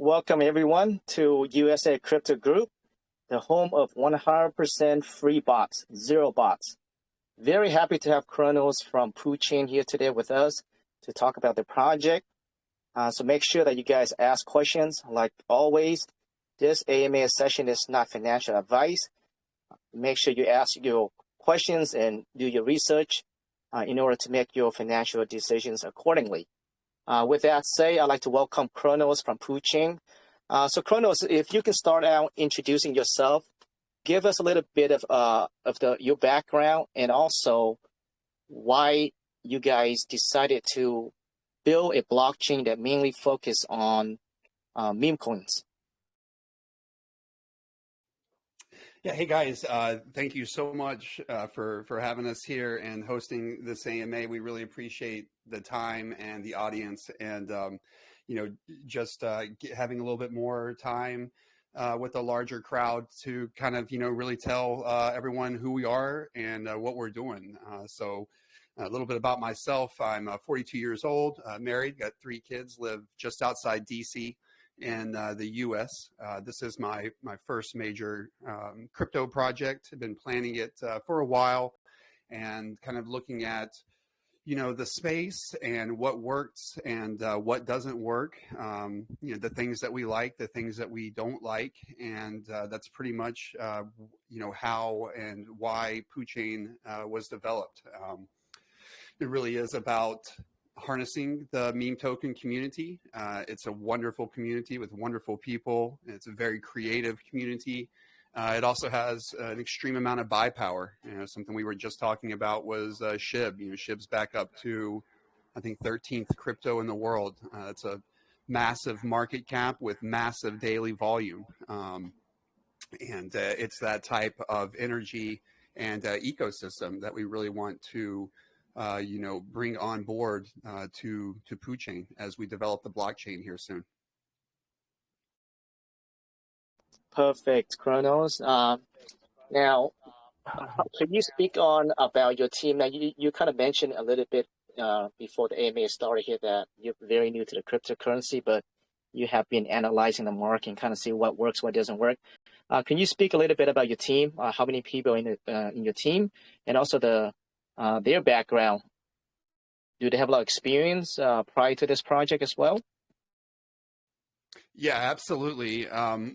Welcome everyone to USA Crypto Group, the home of 100% free bots, zero bots. Very happy to have Kronos from PooChain here today with us to talk about the project. So make sure that you guys ask questions. Like always, this AMA session is not financial advice. Make sure you ask your questions and do your research in order to make your financial decisions accordingly. With that said, I'd like to welcome Kronos from PooChain. So Kronos, if you can start out introducing yourself, give us a little bit of your background and also why you guys decided to build a blockchain that mainly focus on meme coins. Yeah, hey guys, thank you so much for having us here and hosting this AMA. We really appreciate the time and the audience, and just having a little bit more time with a larger crowd to kind of really tell everyone who we are and what we're doing. So a little bit about myself. I'm 42 years old, married, got 3 kids, live just outside DC. In the U.S. This is my first major crypto project. I've been planning it for a while and kind of looking at, the space and what works and what doesn't work, the things that we like, the things that we don't like. And that's pretty much, how and why PooChain was developed. It really is about harnessing the meme token community. It's a wonderful community with wonderful people. It's a very creative community. It also has an extreme amount of buy power. Something we were just talking about was SHIB. SHIB's back up to, I think, 13th crypto in the world. It's a massive market cap with massive daily volume. And it's that type of energy and ecosystem that we really want to bring on board to PooChain as we develop the blockchain here soon. Perfect, Kronos. Now, can you speak on about your team? Now, you kind of mentioned a little bit before the AMA started here that you're very new to the cryptocurrency, but you have been analyzing the market and kind of see what works, what doesn't work. Can you speak a little bit about your team? How many people in your team, and also their background? Do they have a lot of experience prior to this project as well? Yeah, absolutely.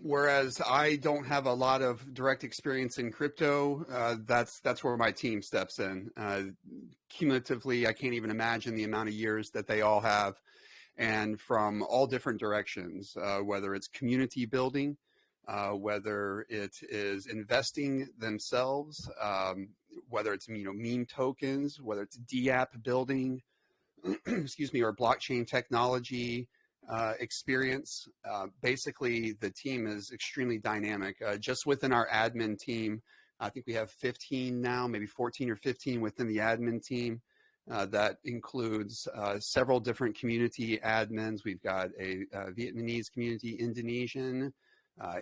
Whereas I don't have a lot of direct experience in crypto, that's where my team steps in. Cumulatively, I can't even imagine the amount of years that they all have, and from all different directions, whether it's community building, whether it is investing themselves, whether it's meme tokens, whether it's DApp building, excuse me, or blockchain technology experience. Basically, the team is extremely dynamic. Just within our admin team, I think we have 15 now, maybe 14 or 15 within the admin team. That includes several different community admins. We've got a Vietnamese community, Indonesian,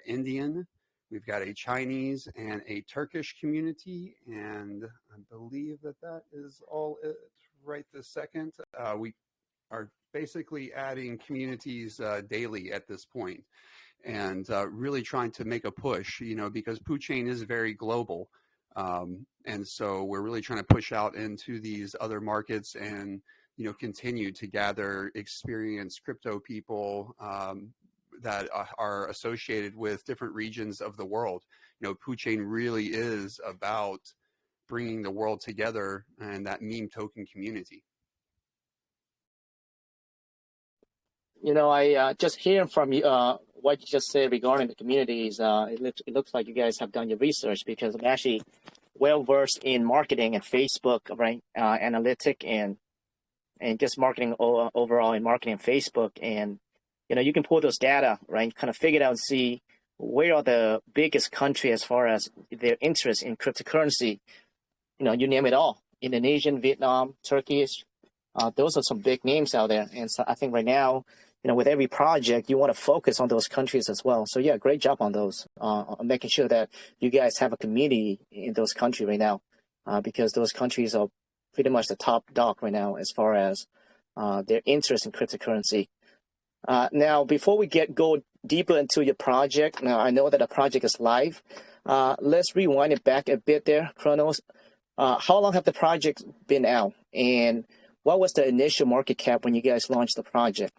Indian. We've got a Chinese and a Turkish community, and I believe that is all it right this second. We are basically adding communities daily at this point, and really trying to make a push, because PooChain is very global. And so we're really trying to push out into these other markets and, continue to gather experienced crypto people that are associated with different regions of the world. PooChain really is about bringing the world together and that meme token community. I just hearing from you what you just said regarding the communities. It looks like you guys have done your research, because I'm actually well versed in marketing and Facebook, right? Analytic and just marketing overall in marketing and Facebook, and you can pull those data, right? Kind of figure it out and see where are the biggest country as far as their interest in cryptocurrency. You name it all: Indonesian, Vietnam, Turkish. Those are some big names out there, and so I think right now, with every project, you want to focus on those countries as well. So yeah, great job on those, making sure that you guys have a community in those countries right now, because those countries are pretty much the top dog right now as far as their interest in cryptocurrency. Now, before we go deeper into your project. Now, I know that the project is live. Let's rewind it back a bit there, Chronos. How long have the project been out? And what was the initial market cap when you guys launched the project?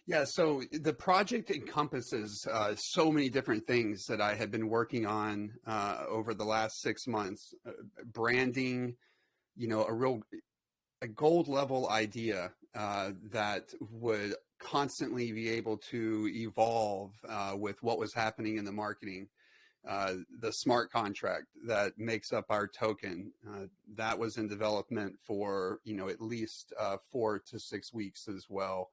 Yeah, so the project encompasses so many different things that I had been working on over the last 6 months. Branding, a gold level idea that would constantly be able to evolve with what was happening in the marketing. The smart contract that makes up our token, that was in development for, at least 4 to 6 weeks as well.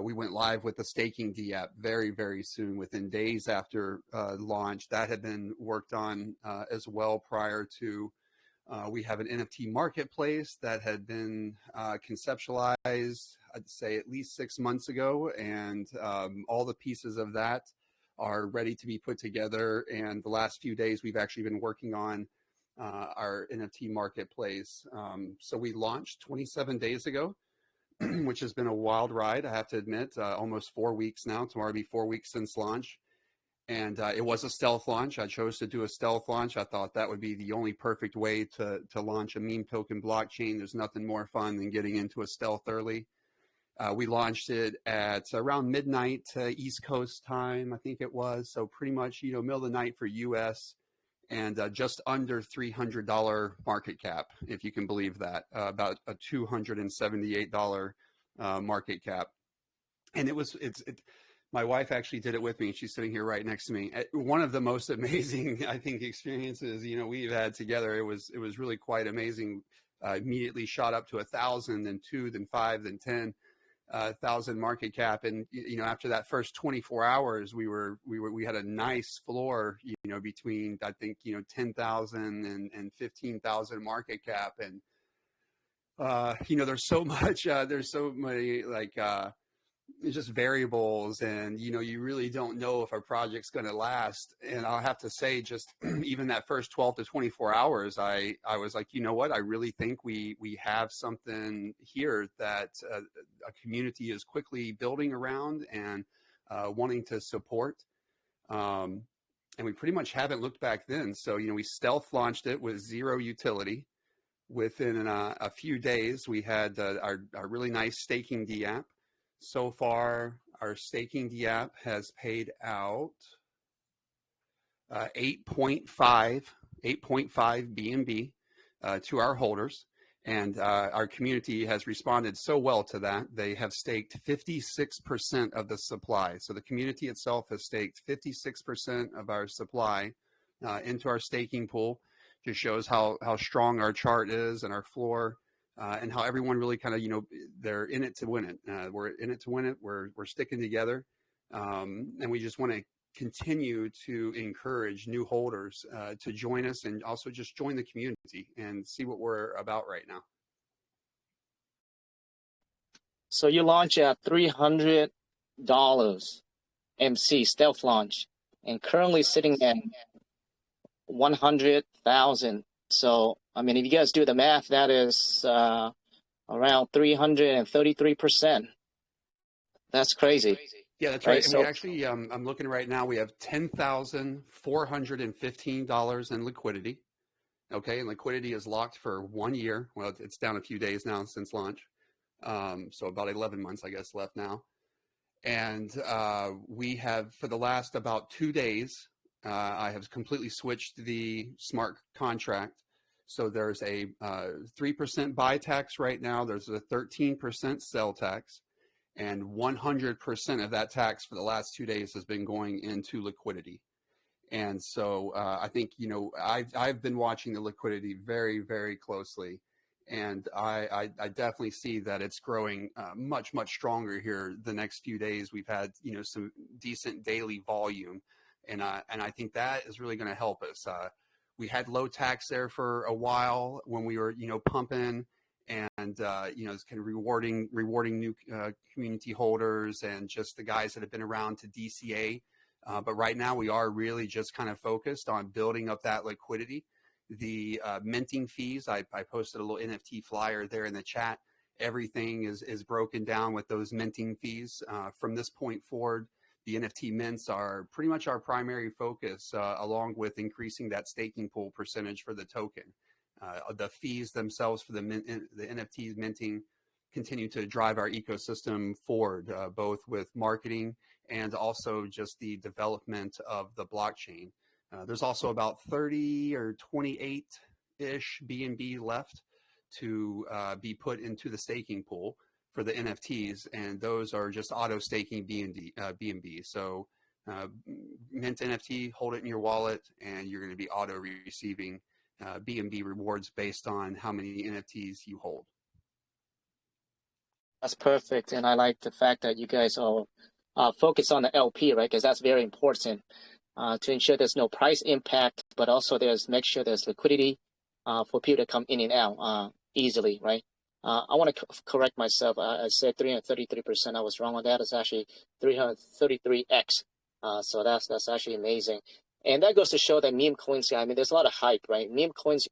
We went live with the staking D app very, very soon, within days after launch. That had been worked on as well prior to. We have an NFT marketplace that had been conceptualized, I'd say, at least 6 months ago, and all the pieces of that are ready to be put together. And the last few days, we've actually been working on our NFT marketplace. So we launched 27 days ago, which has been a wild ride, I have to admit. Almost 4 weeks now. Tomorrow will be 4 weeks since launch. And it was a stealth launch. I chose to do a stealth launch. I thought that would be the only perfect way to launch a meme token blockchain. There's nothing more fun than getting into a stealth early. We launched it at around midnight East Coast time, I think it was. So pretty much, middle of the night for US, and just under $300 market cap, if you can believe that, about a $278 market cap. And my wife actually did it with me. She's sitting here right next to me. One of the most amazing, I think, experiences, we've had together. It was really quite amazing. Immediately shot up to 1,000, then 2, then 5, then 10. 1,000 market cap, and after that first 24 hours, we had a nice floor, between, I think, 10,000 and 15,000 market cap, and there's so much, there's so many just variables, and you really don't know if a project's going to last. And I'll have to say, just even that first 12 to 24 hours, I was like, you know what, I really think we have something here that a community is quickly building around and wanting to support, and we pretty much haven't looked back then. So we stealth launched it with zero utility. Within a few days, we had our really nice staking D app. So far, our staking D app has paid out 8.5 BNB to our holders, and our community has responded so well to that. They have staked 56% of the supply. So the community itself has staked 56% of our supply into our staking pool. Just shows how strong our chart is and our floor. And how everyone really kind of, they're in it to win it. We're in it to win it. We're sticking together. And we just want to continue to encourage new holders to join us, and also just join the community and see what we're about right now. So you launch at $300 MC stealth launch, and currently sitting at 100,000. So, I mean, if you guys do the math, that is around 333%. That's crazy. Yeah, that's right. And we actually, I'm looking right now, we have $10,415 in liquidity. Okay, and liquidity is locked for 1 year. Well, it's down a few days now since launch. So about 11 months, I guess, left now. And we have, for the last about 2 days, I have completely switched the smart contract. So there's a 3% buy tax right now. There's a 13% sell tax, and 100% of that tax for the last 2 days has been going into liquidity. And so I think, I've been watching the liquidity very, very closely, and I definitely see that it's growing much, much stronger here the next few days. We've had, some decent daily volume, and I think that is really going to help us. We had low tax there for a while when we were, pumping, and it's kind of rewarding new community holders and just the guys that have been around to DCA. But right now we are really just kind of focused on building up that liquidity. The minting fees, I posted a little NFT flyer there in the chat, everything is broken down with those minting fees. From this point forward, the NFT mints are pretty much our primary focus, along with increasing that staking pool percentage for the token. The fees themselves for the NFTs minting continue to drive our ecosystem forward, both with marketing and also just the development of the blockchain. There's also about 30 or 28-ish BNB left to be put into the staking pool for the NFTs, and those are just auto staking BNB. So mint NFT, hold it in your wallet, and you're going to be auto receiving BNB rewards based on how many NFTs you hold. That's perfect, and I like the fact that you guys are focused on the LP, right? Because that's very important to ensure there's no price impact, but also make sure there's liquidity for people to come in and out easily, right? I want to correct myself. I said 333%. I was wrong on that. It's actually 333x. So that's actually amazing, and that goes to show that meme coins. I mean, there's a lot of hype, right? Meme coins,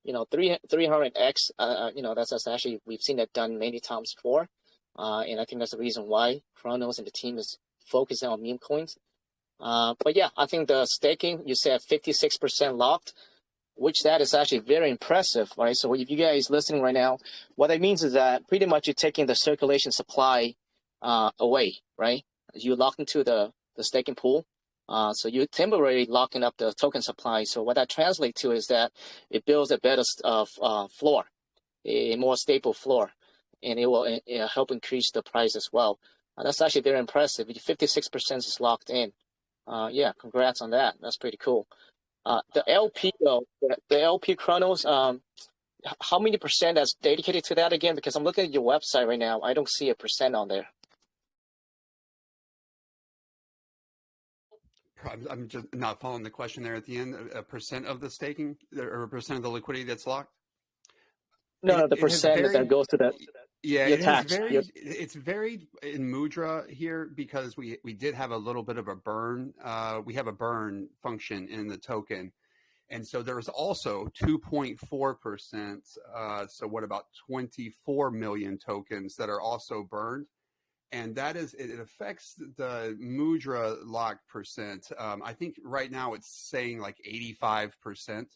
300x. That's actually, we've seen that done many times before, and I think that's the reason why Chronos and the team is focusing on meme coins. But yeah, I think the staking, you said 56% locked, which that is actually very impressive, right? So if you guys listening right now, what that means is that pretty much you're taking the circulation supply away, right? You lock into the staking pool. So you're temporarily locking up the token supply. So what that translates to is that it builds a better floor, a more stable floor, and it will help increase the price as well. That's actually very impressive. 56% is locked in. Yeah, congrats on that. That's pretty cool. The LP though, the LP Chronos, how many percent that's dedicated to that again? Because I'm looking at your website right now. I don't see a percent on there. I'm just not following the question there at the end. A percent of the staking or a percent of the liquidity that's locked? No, the percent that goes to your tax. It's varied in Mudra here because we did have a little bit of a burn. We have a burn function in the token. And so there's also 2.4%. So what, about 24 million tokens that are also burned. And that is, it affects the Mudra lock percent. I think right now it's saying like 85%,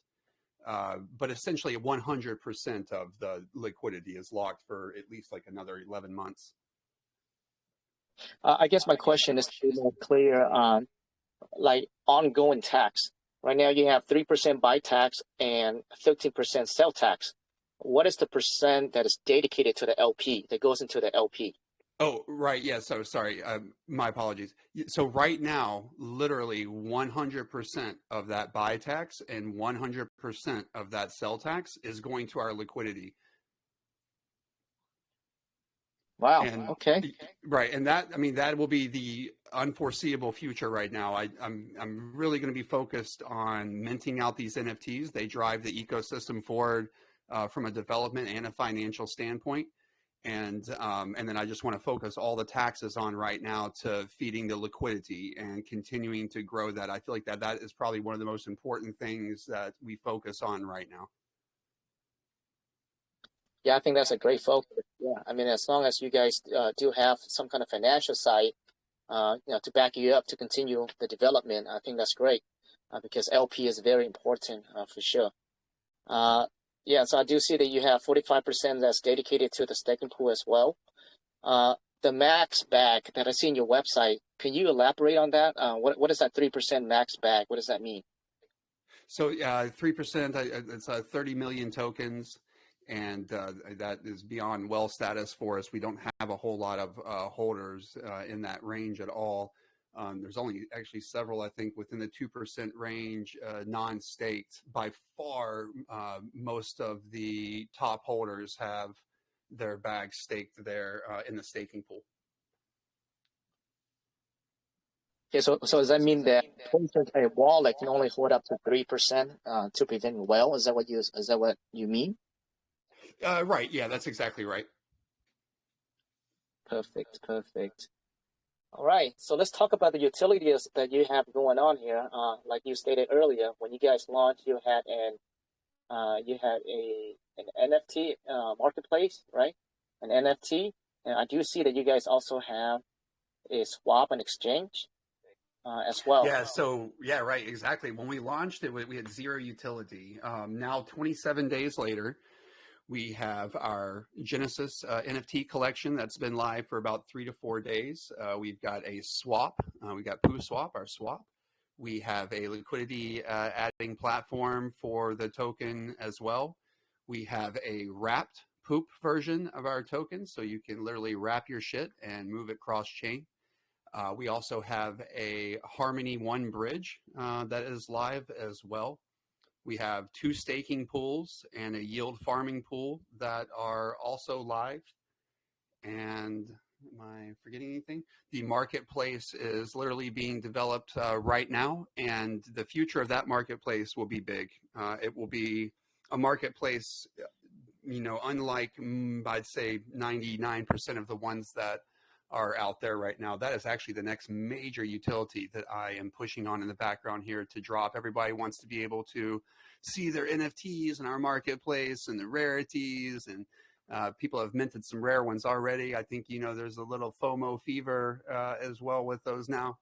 but essentially 100% of the liquidity is locked for at least like another 11 months. I guess my question is to be more clear on like ongoing tax. Right now you have 3% buy tax and 13% sell tax. What is the percent that is dedicated to the LP, that goes into the LP? Oh, right. Yeah. So sorry. My apologies. So right now, literally 100% of that buy tax and 100% of that sell tax is going to our liquidity. Wow. And, okay. Right. And that, I mean, that will be the unforeseeable future right now. I'm really going to be focused on minting out these NFTs. They drive the ecosystem forward from a development and a financial standpoint. And then I just want to focus all the taxes on right now to feeding the liquidity and continuing to grow that. I feel like that is probably one of the most important things that we focus on right now. Yeah, I think that's a great focus. Yeah, I mean, as long as you guys do have some kind of financial side, to back you up to continue the development, I think that's great because LP is very important for sure. Yeah, so I do see that you have 45% that's dedicated to the staking pool as well. The max bag that I see in your website, can you elaborate on that? What is that 3% max bag? What does that mean? So 3%, it's 30 million tokens, and that is beyond well status for us. We don't have a whole lot of holders in that range at all. There's only actually several, I think, within the 2% range, non-staked. By far, most of the top holders have their bags staked there in the staking pool. Okay, so does that mean that a wallet can only hold up to 3% to prevent whale? Is that what you mean? Right. Yeah, that's exactly right. Perfect. All right, so let's talk about the utilities that you have going on here. Like you stated earlier, when you guys launched, you had an NFT marketplace, right? an NFT. And I do see that you guys also have a swap and exchange as well. Yeah. So yeah, right. Exactly. When we launched it, we had zero utility. Now, 27 days later, we have our Genesis NFT collection that's been live for about 3 to 4 days. We've got a swap. We got PooSwap, our swap. We have a liquidity adding platform for the token as well. We have a wrapped poop version of our token, so you can literally wrap your shit and move it cross chain. We also have a Harmony One bridge that is live as well. We have 2 staking pools and a yield farming pool that are also live. And am I forgetting anything? The marketplace is literally being developed right now, and the future of that marketplace will be big. It will be a marketplace, unlike I'd say 99% of the ones that are out there right now. That is actually the next major utility that I am pushing on in the background here to drop. Everybody wants to be able to see their NFTs in our marketplace and the rarities, and people have minted some rare ones already. I think, there's a little FOMO fever as well with those now.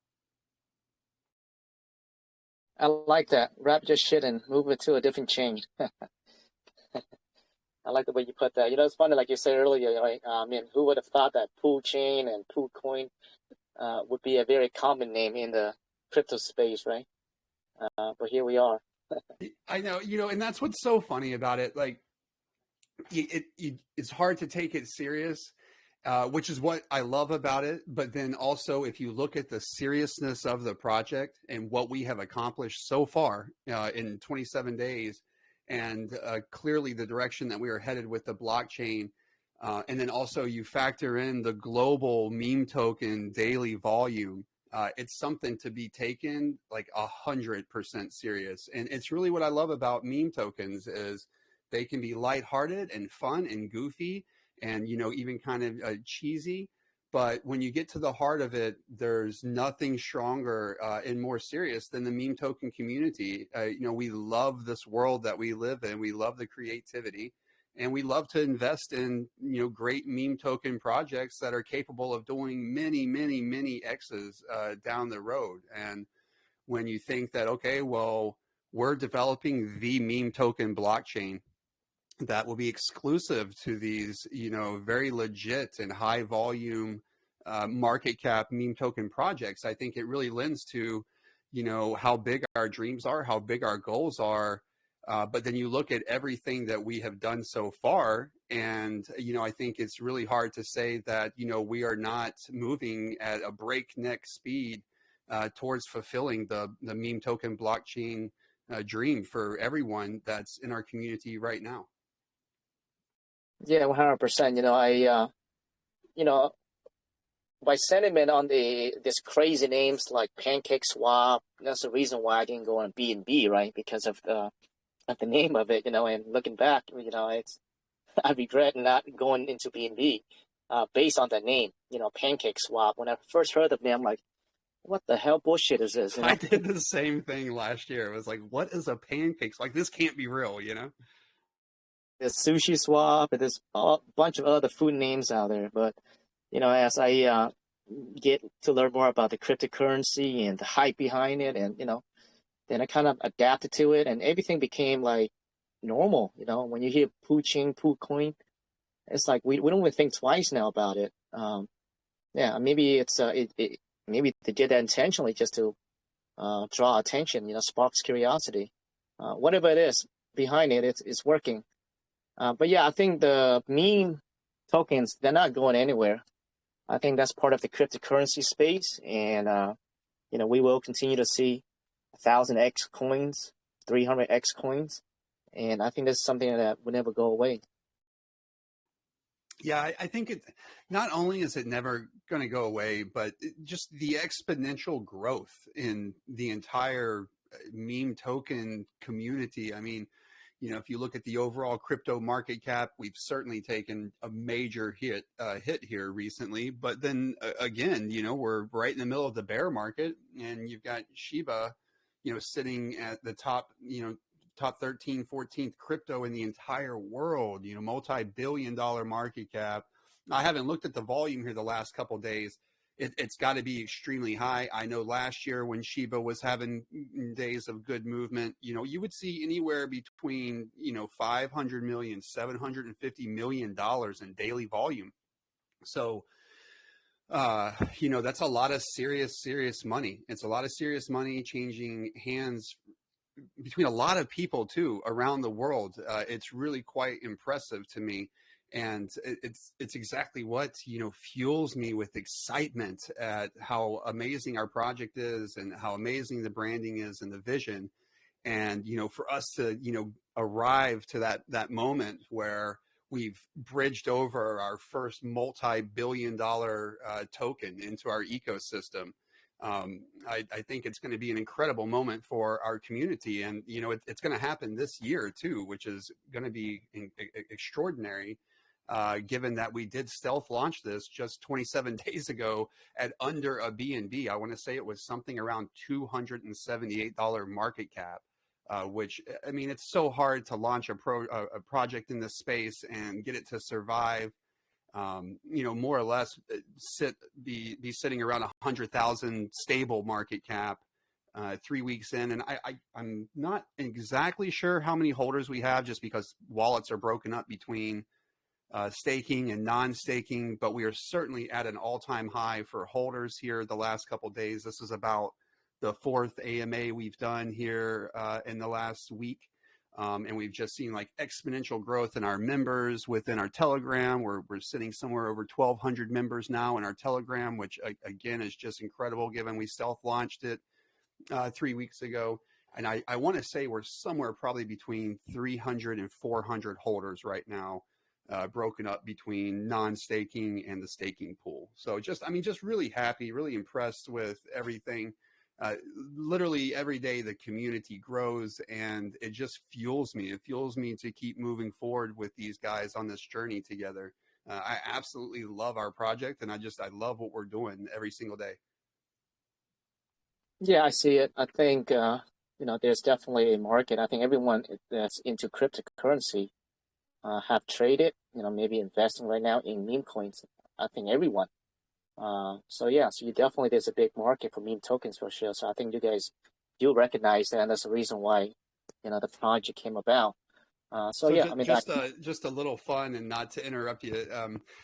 I like that. Wrap your shit and move it to a different chain. I like the way you put that. It's funny, like you said earlier, right? Who would have thought that PooChain and PooCoin would be a very common name in the crypto space, right? But here we are. I know, and that's what's so funny about it. Like, it's hard to take it serious, which is what I love about it. But then also, if you look at the seriousness of the project and what we have accomplished so far in 27 days, and clearly the direction that we are headed with the blockchain, and then also you factor in the global meme token daily volume, it's something to be taken like 100% serious. And it's really what I love about meme tokens is they can be lighthearted and fun and goofy and, even kind of cheesy. But when you get to the heart of it, there's nothing stronger and more serious than the meme token community. We love this world that we live in. We love the creativity, and we love to invest in, great meme token projects that are capable of doing many, many, many X's down the road. And when you think that, okay, well, we're developing the meme token blockchain that will be exclusive to these, very legit and high volume market cap meme token projects, I think it really lends to, how big our dreams are, how big our goals are. But then you look at everything that we have done so far, and, I think it's really hard to say that, we are not moving at a breakneck speed towards fulfilling the meme token blockchain dream for everyone that's in our community right now. Yeah, 100%. My sentiment on this crazy names like Pancake Swap. That's the reason why I didn't go on BNB, right? Because of the name of it, and looking back, it's I regret not going into BNB based on the name, Pancake Swap. When I first heard of them, I'm like, what the hell bullshit is this? I did the same thing last year. It was like, what is a pancake? Like, this can't be real, There's Sushi Swap, and there's a bunch of other food names out there. But, as I get to learn more about the cryptocurrency and the hype behind it, and, then I kind of adapted to it, and everything became like normal. When you hear PooChain, PooCoin, it's like we don't even think twice now about it. Yeah, maybe it's maybe they did that intentionally just to draw attention, sparks curiosity. Whatever it is behind it, it's working. But yeah, I think the meme tokens, they're not going anywhere. I think that's part of the cryptocurrency space, and we will continue to see 1,000x coins, 300x coins, and I think that's something that will never go away. Yeah, I think it not only is it never going to go away, but just the exponential growth in the entire meme token community. I mean, if you look at the overall crypto market cap, we've certainly taken a major hit here recently. But then again, we're right in the middle of the bear market, and you've got Shiba, sitting at the top, top 13, 14th crypto in the entire world, multi-billion-dollar market cap. I haven't looked at the volume here the last couple of days. It's got to be extremely high. I know last year when Shiba was having days of good movement, you would see anywhere between, 500 million, $750 million in daily volume. So, that's a lot of serious money. It's a lot of serious money changing hands between a lot of people too around the world. It's really quite impressive to me. And it's exactly what, fuels me with excitement at how amazing our project is and how amazing the branding is and the vision. And, for us to, arrive to that moment where we've bridged over our first multi-billion-dollar token into our ecosystem. I think it's going to be an incredible moment for our community. And, it's going to happen this year too, which is going to be extraordinary. Given that we did stealth launch this just 27 days ago at under a BNB. I want to say it was something around $278 market cap, which, I mean, it's so hard to launch a project in this space and get it to survive, more or less be sitting around 100,000 stable market cap 3 weeks in. And I'm not exactly sure how many holders we have just because wallets are broken up between staking and non-staking, but we are certainly at an all-time high for holders here the last couple of days. This is about the fourth AMA we've done here in the last week. And we've just seen like exponential growth in our members within our Telegram. We're sitting somewhere over 1,200 members now in our Telegram, which again is just incredible given we self-launched it 3 weeks ago. And I want to say we're somewhere probably between 300 and 400 holders right now. Broken up between non-staking and the staking pool. So just really happy, really impressed with everything. Literally every day the community grows and it just fuels me. It fuels me to keep moving forward with these guys on this journey together. I absolutely love our project and I love what we're doing every single day. Yeah, I see it. I think, there's definitely a market. I think everyone that's into cryptocurrency have traded, maybe investing right now in meme coins. I think everyone. So you definitely, there's a big market for meme tokens for sure. So I think you guys do recognize that, and that's the reason why, the project came about. Just a little fun and not to interrupt you.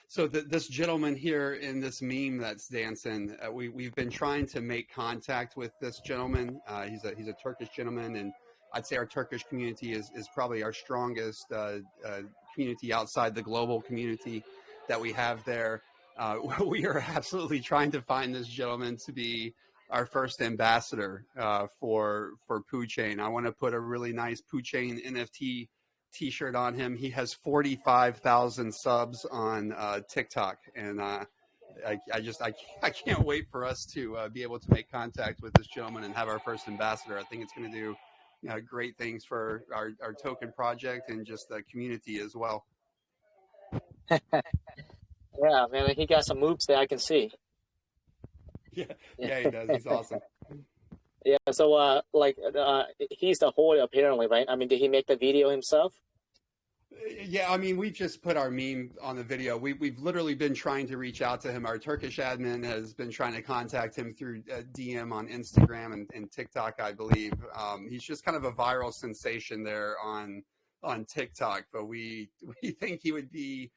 So this gentleman here in this meme that's dancing, we've been trying to make contact with this gentleman. He's a Turkish gentleman, and I'd say our Turkish community is probably our strongest community outside the global community that we have there. We are absolutely trying to find this gentleman to be our first ambassador for PooChain. I want to put a really nice PooChain NFT t-shirt on him. He has 45,000 subs on TikTok, and I can't wait for us to be able to make contact with this gentleman and have our first ambassador. I think it's going to do great things for our token project and just the community as well. Yeah, man, he got some moves that I can see. Yeah, he does. He's awesome. Yeah, so he's the holder apparently, right? I mean, did he make the video himself? Yeah, I mean, we've just put our meme on the video. We've literally been trying to reach out to him. Our Turkish admin has been trying to contact him through DM on Instagram and TikTok, I believe. He's just kind of a viral sensation there on TikTok, but we think he would be,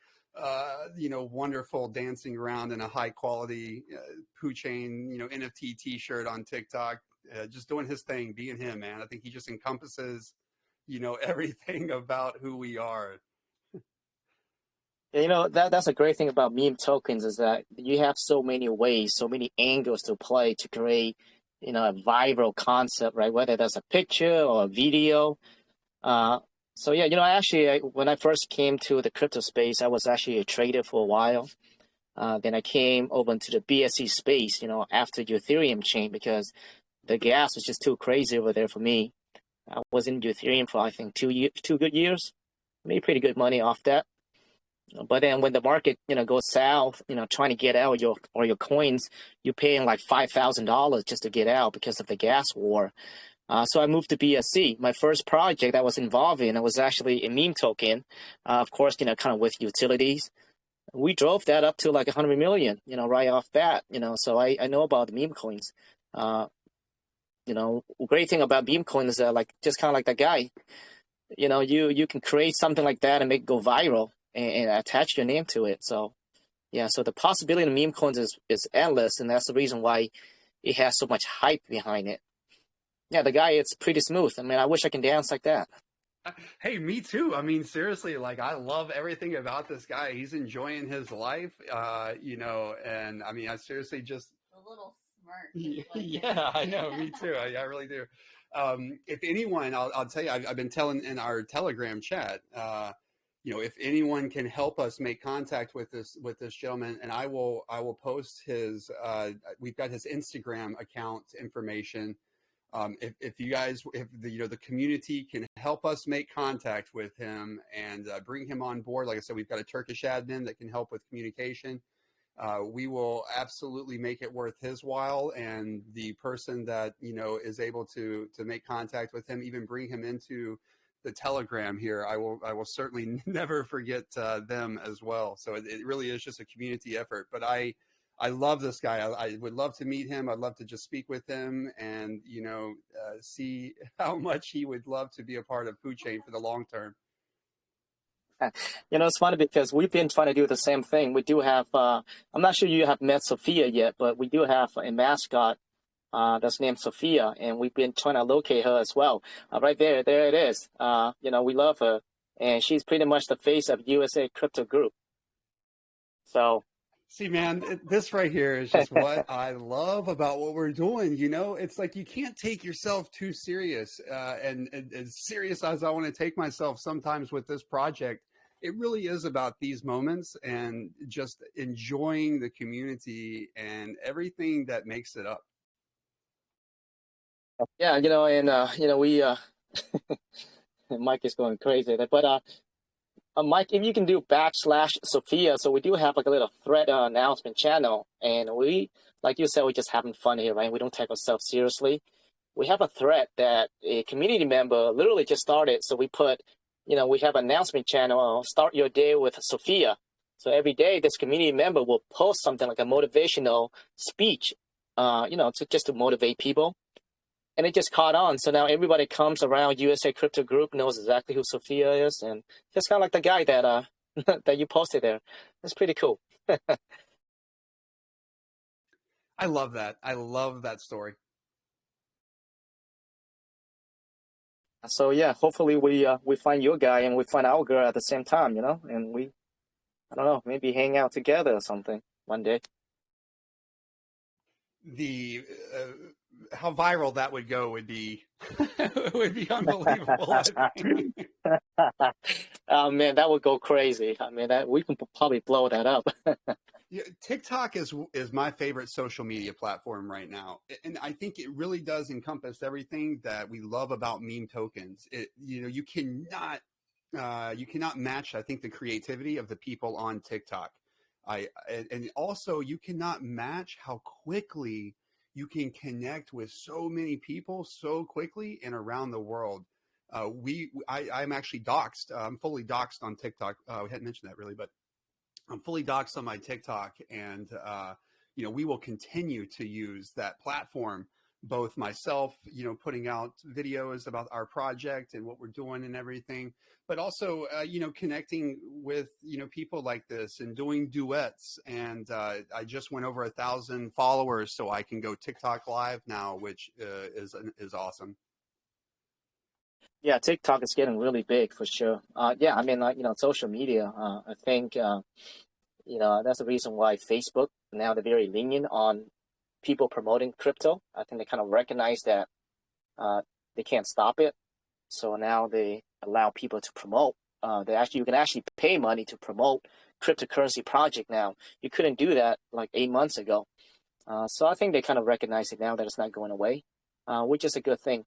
wonderful dancing around in a high quality PooChain, NFT t-shirt on TikTok, just doing his thing, being him, man. I think he just encompasses everything about who we are. That's a great thing about meme tokens is that you have so many ways, so many angles to play to create, a viral concept, right? Whether that's a picture or a video. Actually, when I first came to the crypto space, I was actually a trader for a while. Then I came over into the BSC space, after the Ethereum chain because the gas was just too crazy over there for me. I was in Ethereum for, I think, 2 good years. Made pretty good money off that. But then when the market, goes south, trying to get out your coins, you're paying like $5,000 just to get out because of the gas war. So I moved to BSC. My first project I was involved in, it was actually a meme token, of course, kind of with utilities. we drove that up to like 100 million, right off bat, so I know about the meme coins. Uh, great thing about meme coins is that like just kind of like that guy, you can create something like that and make it go viral and attach your name to it. So yeah, so the possibility of meme coins is endless, and that's the reason why it has so much hype behind it. Yeah, the guy, it's pretty smooth. I mean, I wish I can dance like that. Hey, me too. I mean, seriously, like I love everything about this guy. He's enjoying his life, and I mean, I seriously just A little smart. yeah, I know. Me too. I really do. If anyone, I'll tell you, I've been telling in our Telegram chat, if anyone can help us make contact with this gentleman, and I will post his. We've got his Instagram account information. If you guys, if the community can help us make contact with him and bring him on board, like I said, we've got a Turkish admin that can help with communication. We will absolutely make it worth his while, and the person that is able to make contact with him, even bring him into the Telegram here. I will certainly never forget them as well. So it really is just a community effort. But I love this guy. I would love to meet him. I'd love to just speak with him and see how much he would love to be a part of PooChain for the long term. It's funny because we've been trying to do the same thing. We do have, I'm not sure you have met Sophia yet, but we do have a mascot that's named Sophia, and we've been trying to locate her as well. Right there it is. We love her, and she's pretty much the face of USA Crypto Group. So, see, man, this right here is just what I love about what we're doing. It's like you can't take yourself too serious, and as serious as I want to take myself sometimes with this project. It really is about these moments and just enjoying the community and everything that makes it up. yeah, and we Mike is going crazy there, but Mike, if you can do /Sophia, so we do have like a little thread announcement channel, and we, like you said, we're just having fun here, right? We don't take ourselves seriously. We have a thread that a community member literally just started, so we put, we have an announcement channel, start your day with Sophia. So every day, this community member will post something like a motivational speech, just to motivate people. And it just caught on. So now everybody comes around USA Crypto Group, knows exactly who Sophia is, and just kind of like the guy that that you posted there. It's pretty cool. I love that. I love that story. So yeah, hopefully we find your guy and we find our girl at the same time, and we, I don't know, maybe hang out together or something one day. The how viral that would go would be would be unbelievable. Oh man, that would go crazy. I mean, we can probably blow that up. Yeah, TikTok is my favorite social media platform right now, and I think it really does encompass everything that we love about meme tokens. You cannot match, I think, the creativity of the people on TikTok. And also you cannot match how quickly you can connect with so many people so quickly and around the world. I'm actually doxxed. I'm fully doxxed on TikTok. We hadn't mentioned that really, but I'm fully doxxed on my TikTok, and we will continue to use that platform. Both myself, putting out videos about our project and what we're doing and everything, but also, connecting with, people like this and doing duets. And I just went over 1,000 followers, so I can go TikTok live now, which is awesome. Yeah, TikTok is getting really big for sure. Yeah, I mean, social media. I think that's the reason why Facebook now they're very lenient on people promoting crypto. I think they kind of recognize that they can't stop it, so now they allow people to promote. You can actually pay money to promote cryptocurrency project now. You couldn't do that like 8 months ago. So I think they kind of recognize it now that it's not going away, which is a good thing.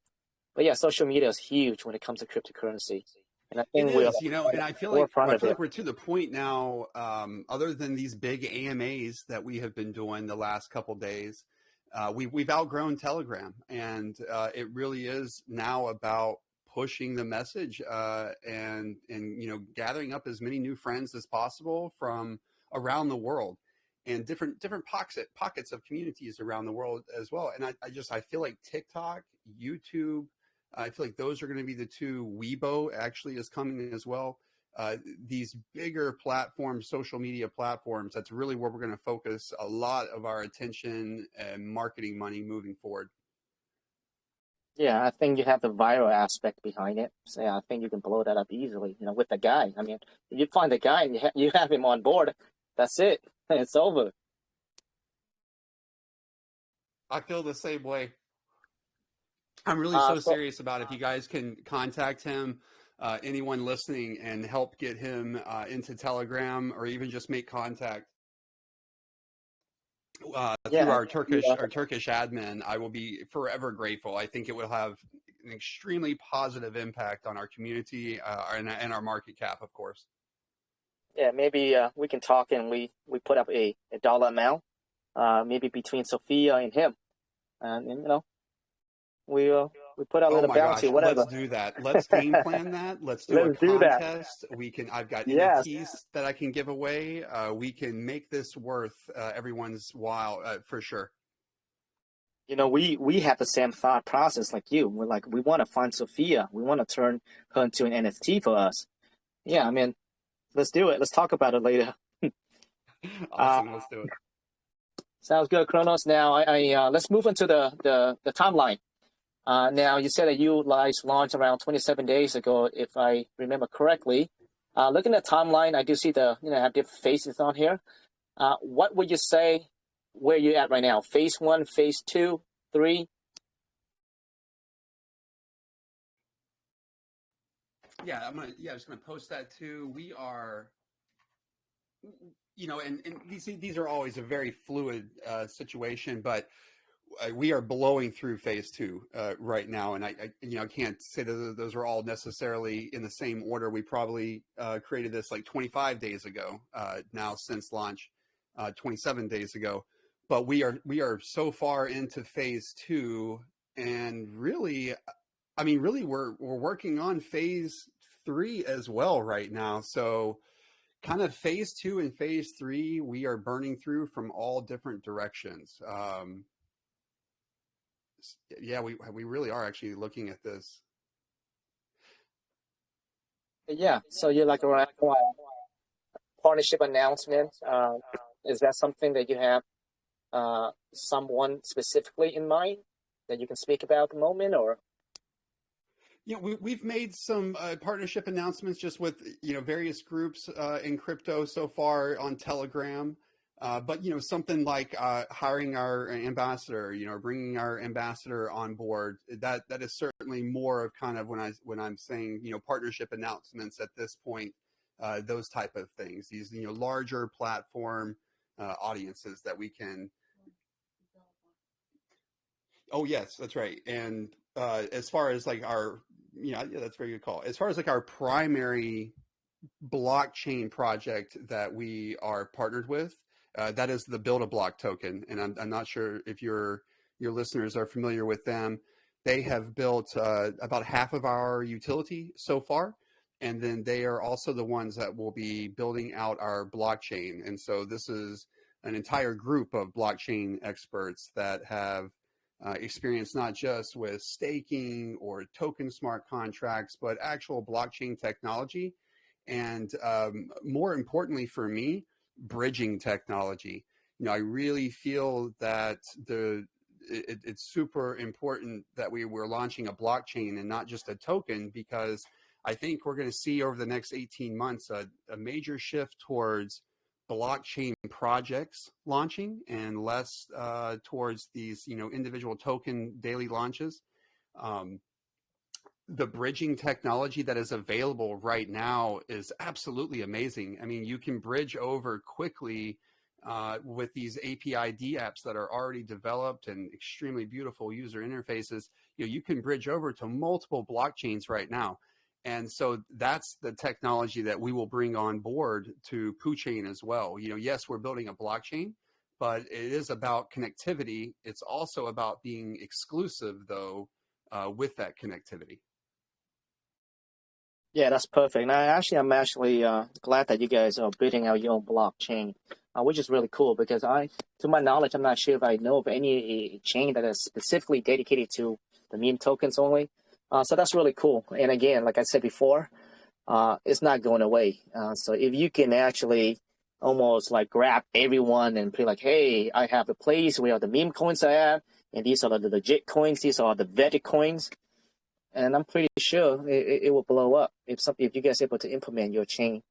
But yeah, social media is huge when it comes to cryptocurrency. And I think it is, and I feel like we're to the point now, other than these big AMAs that we have been doing the last couple days, we've outgrown Telegram, and it really is now about pushing the message and gathering up as many new friends as possible from around the world, and different pockets of communities around the world as well. And I feel like TikTok, YouTube, I feel like those are going to be the two. Weibo actually is coming as well. These bigger platforms, social media platforms, that's really where we're going to focus a lot of our attention and marketing money moving forward. Yeah, I think you have the viral aspect behind it. So yeah, I think you can blow that up easily, with the guy. I mean, if you find the guy and you have him on board, that's it. It's over. I feel the same way. I'm really Uh, so so, serious about if you guys can contact him, anyone listening, and help get him into Telegram, or even just make contact through yeah, our Turkish admin. I will be forever grateful. I think it will have an extremely positive impact on our community, and our market cap, of course. yeah, maybe we can talk and we put up a dollar amount, maybe between Sophia and him, and we put a Oh little my bounty, gosh, let's whatever. do that. Let's game plan that. Let's do a Let's do that. contest. I've got Yes. NFTs that I can give away. We can make this worth everyone's while, for sure. We have the same thought process like you. We're like, we want to find Sophia. We want to turn her into an NFT for us. Yeah, I mean, let's do it. Let's talk about it later. Awesome, let's do it. Sounds good, Kronos. Now, let's move into the timeline. Now, you said that you guys launched around 27 days ago, if I remember correctly. Looking at the timeline, I do see have different phases on here. What would you say where you're at right now? Phase 1, phase 2, 3? Yeah, I'm just gonna post that too. We are, and these are always a very fluid situation, but we are blowing through phase 2 right now, and I can't say that those are all necessarily in the same order. We probably created this like 25 days ago now, since launch, 27 days ago, but we are so far into phase 2, and really, we're working on phase 3 as well right now. So kind of phase 2 and phase 3, we are burning through from all different directions. Yeah, we really are actually looking at this. Yeah, so you're like around partnership announcement. Is that something that you have someone specifically in mind that you can speak about at the moment, or? Yeah, we've made some partnership announcements just with various groups in crypto so far on Telegram, but something like hiring our ambassador, bringing our ambassador on board. That is certainly more of kind of when I'm saying partnership announcements at this point. Those type of things, these larger platform audiences that we can. Oh yes, that's right. And as far as like our, yeah, that's a very good call. As far as like our primary blockchain project that we are partnered with, that is the Build a Block token. And I'm not sure if your listeners are familiar with them. They have built about half of our utility so far. And then they are also the ones that will be building out our blockchain. And so this is an entire group of blockchain experts that have experience not just with staking or token smart contracts, but actual blockchain technology. And more importantly for me, bridging technology. I really feel that it's super important that we're launching a blockchain and not just a token, because I think we're going to see over the next 18 months a major shift towards blockchain projects launching and less towards these individual token daily launches. The bridging technology that is available right now is absolutely amazing. I mean, you can bridge over quickly with these API-D apps that are already developed and extremely beautiful user interfaces. You can bridge over to multiple blockchains right now. And so that's the technology that we will bring on board to PooChain as well. Yes, we're building a blockchain, but it is about connectivity. It's also about being exclusive, though, with that connectivity. Yeah, that's perfect. And I'm actually glad that you guys are building out your own blockchain, which is really cool because to my knowledge, I'm not sure if I know of any chain that is specifically dedicated to the meme tokens only. So that's really cool. And again, like I said before, it's not going away. So if you can actually almost like grab everyone and be like, hey, I have a place where the meme coins I have, and these are the legit coins, these are the vetted coins, and I'm pretty sure it will blow up if you guys are able to implement your chain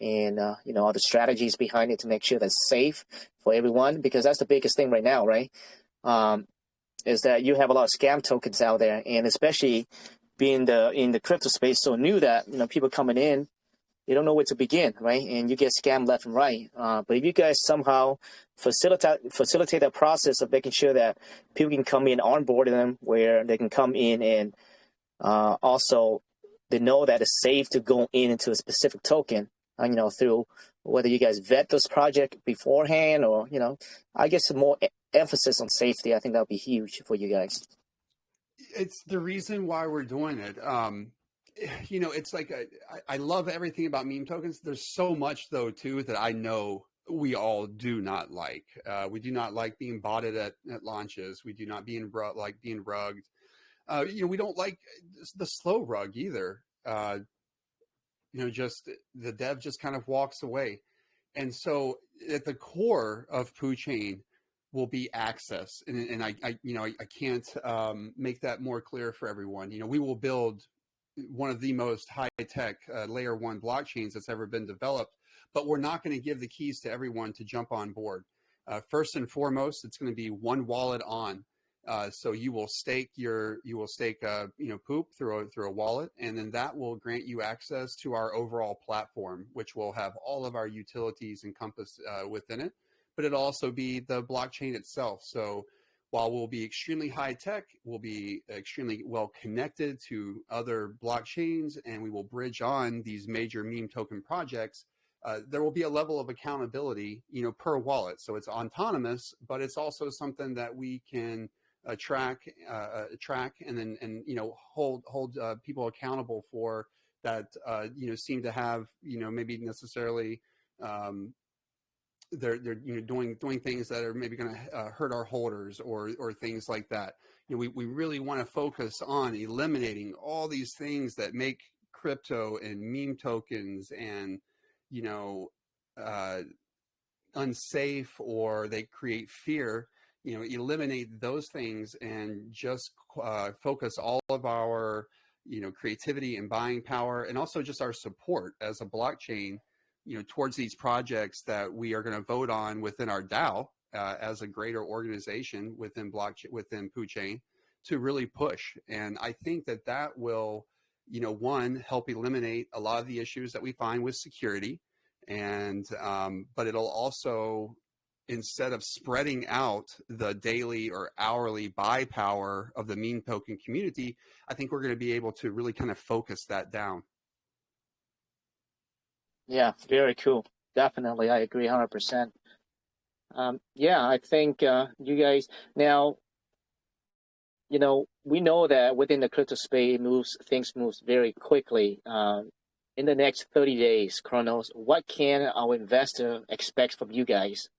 and all the strategies behind it to make sure that's safe for everyone, because that's the biggest thing right now, right? Is that you have a lot of scam tokens out there, and especially being in the crypto space so new that people coming in, they don't know where to begin, right? And you get scammed left and right. But if you guys somehow facilitate that process of making sure that people can come in, onboard them, where they can come in and also they know that it's safe to go into a specific token, through whether you guys vet this project beforehand or, I guess more emphasis on safety. I think that would be huge for you guys. It's the reason why we're doing it. It's like I love everything about meme tokens. There's so much though too that I know we all do not like. We do not like being botted at launches. We do not like being rugged. We don't like the slow rug either. Just the dev just kind of walks away. And so at the core of PooChain will be access. And I can't make that more clear for everyone. We will build one of the most high-tech layer one blockchains that's ever been developed, but we're not going to give the keys to everyone to jump on board. First and foremost, it's going to be one wallet on. So you will stake Poop through a wallet, and then that will grant you access to our overall platform, which will have all of our utilities encompassed within it. But it'll also be the blockchain itself. So while we'll be extremely high tech, we'll be extremely well connected to other blockchains, and we will bridge on these major meme token projects. There will be a level of accountability, per wallet. So it's autonomous, but it's also something that we can track and then hold people accountable for that seem to have maybe necessarily they're doing things that are maybe going to hurt our holders or things like that. We really want to focus on eliminating all these things that make crypto and meme tokens and unsafe, or they create fear. Eliminate those things and just focus all of our creativity and buying power, and also just our support as a blockchain towards these projects that we are going to vote on within our DAO as a greater organization within PooChain to really push. And I think that will one, help eliminate a lot of the issues that we find with security, and but it'll also, instead of spreading out the daily or hourly buy power of the meme token community, I think we're going to be able to really kind of focus that down. Yeah, very cool. Definitely, I agree 100%. Yeah, I think you guys now, we know that within the crypto space, things moves very quickly. In the next 30 days, Kronos, what can our investor expect from you guys?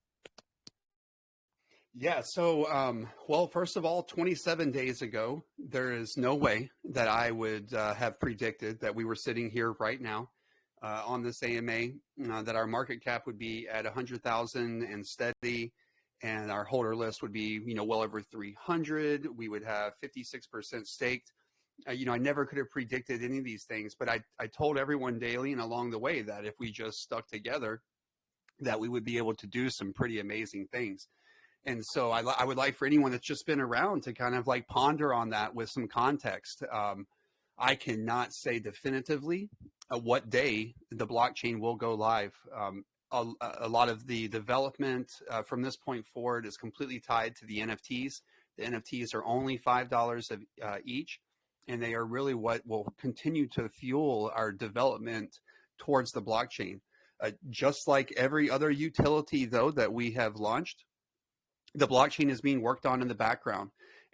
Yeah, so, well, first of all, 27 days ago, there is no way that I would have predicted that we were sitting here right now on this AMA, that our market cap would be at 100,000 and steady, and our holder list would be, well over 300. We would have 56% staked. I never could have predicted any of these things, but I told everyone daily and along the way that if we just stuck together, that we would be able to do some pretty amazing things. And so I would like for anyone that's just been around to kind of like ponder on that with some context. I cannot say definitively what day the blockchain will go live. A lot of the development from this point forward is completely tied to the NFTs. The NFTs are only $5 each, and they are really what will continue to fuel our development towards the blockchain. Just like every other utility, though, that we have launched, the blockchain is being worked on in the background.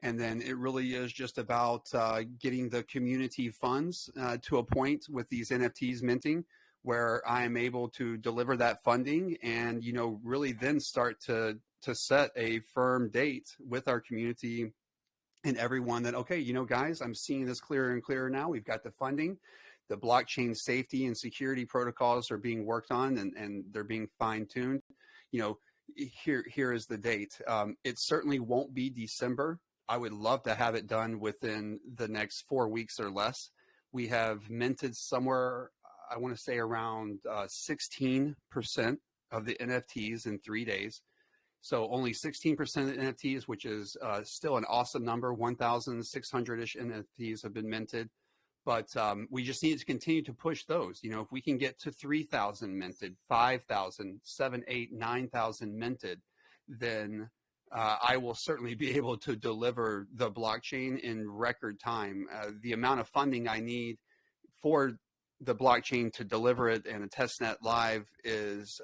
And then it really is just about getting the community funds to a point with these NFTs minting where I am able to deliver that funding and, really then start to set a firm date with our community and everyone that, okay, guys, I'm seeing this clearer and clearer now. We've got the funding, the blockchain safety and security protocols are being worked on and they're being fine tuned. Here is the date. It certainly won't be December. I would love to have it done within the next 4 weeks or less. We have minted somewhere, I want to say around 16% of the NFTs in 3 days. So only 16% of the NFTs, which is still an awesome number. 1,600-ish NFTs have been minted. But we just need to continue to push those. If we can get to 3,000 minted, 5,000, 7,000, 8,000, 9,000 minted, then I will certainly be able to deliver the blockchain in record time. The amount of funding I need for the blockchain to deliver it and a testnet live is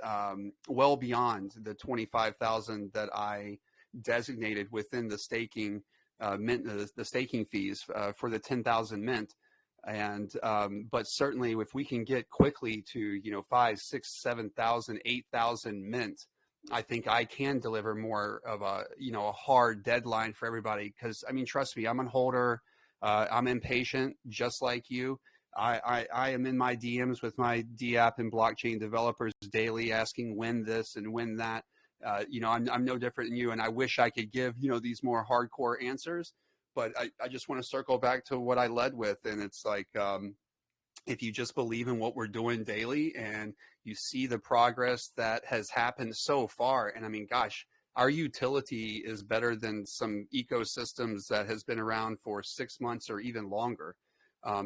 well beyond the 25,000 that I designated within the staking mint, the staking fees for the 10,000 mint. And but certainly if we can get quickly to 5, 6, 7,000, 8,000 mint, I think I can deliver more of a a hard deadline for everybody. Because trust me, I'm a holder. I'm impatient, just like you. I am in my DMs with my DApp and blockchain developers daily, asking when this and when that. I'm no different than you, and I wish I could give these more hardcore answers. But I just want to circle back to what I led with, and it's like if you just believe in what we're doing daily and you see the progress that has happened so far, and gosh, our utility is better than some ecosystems that has been around for 6 months or even longer.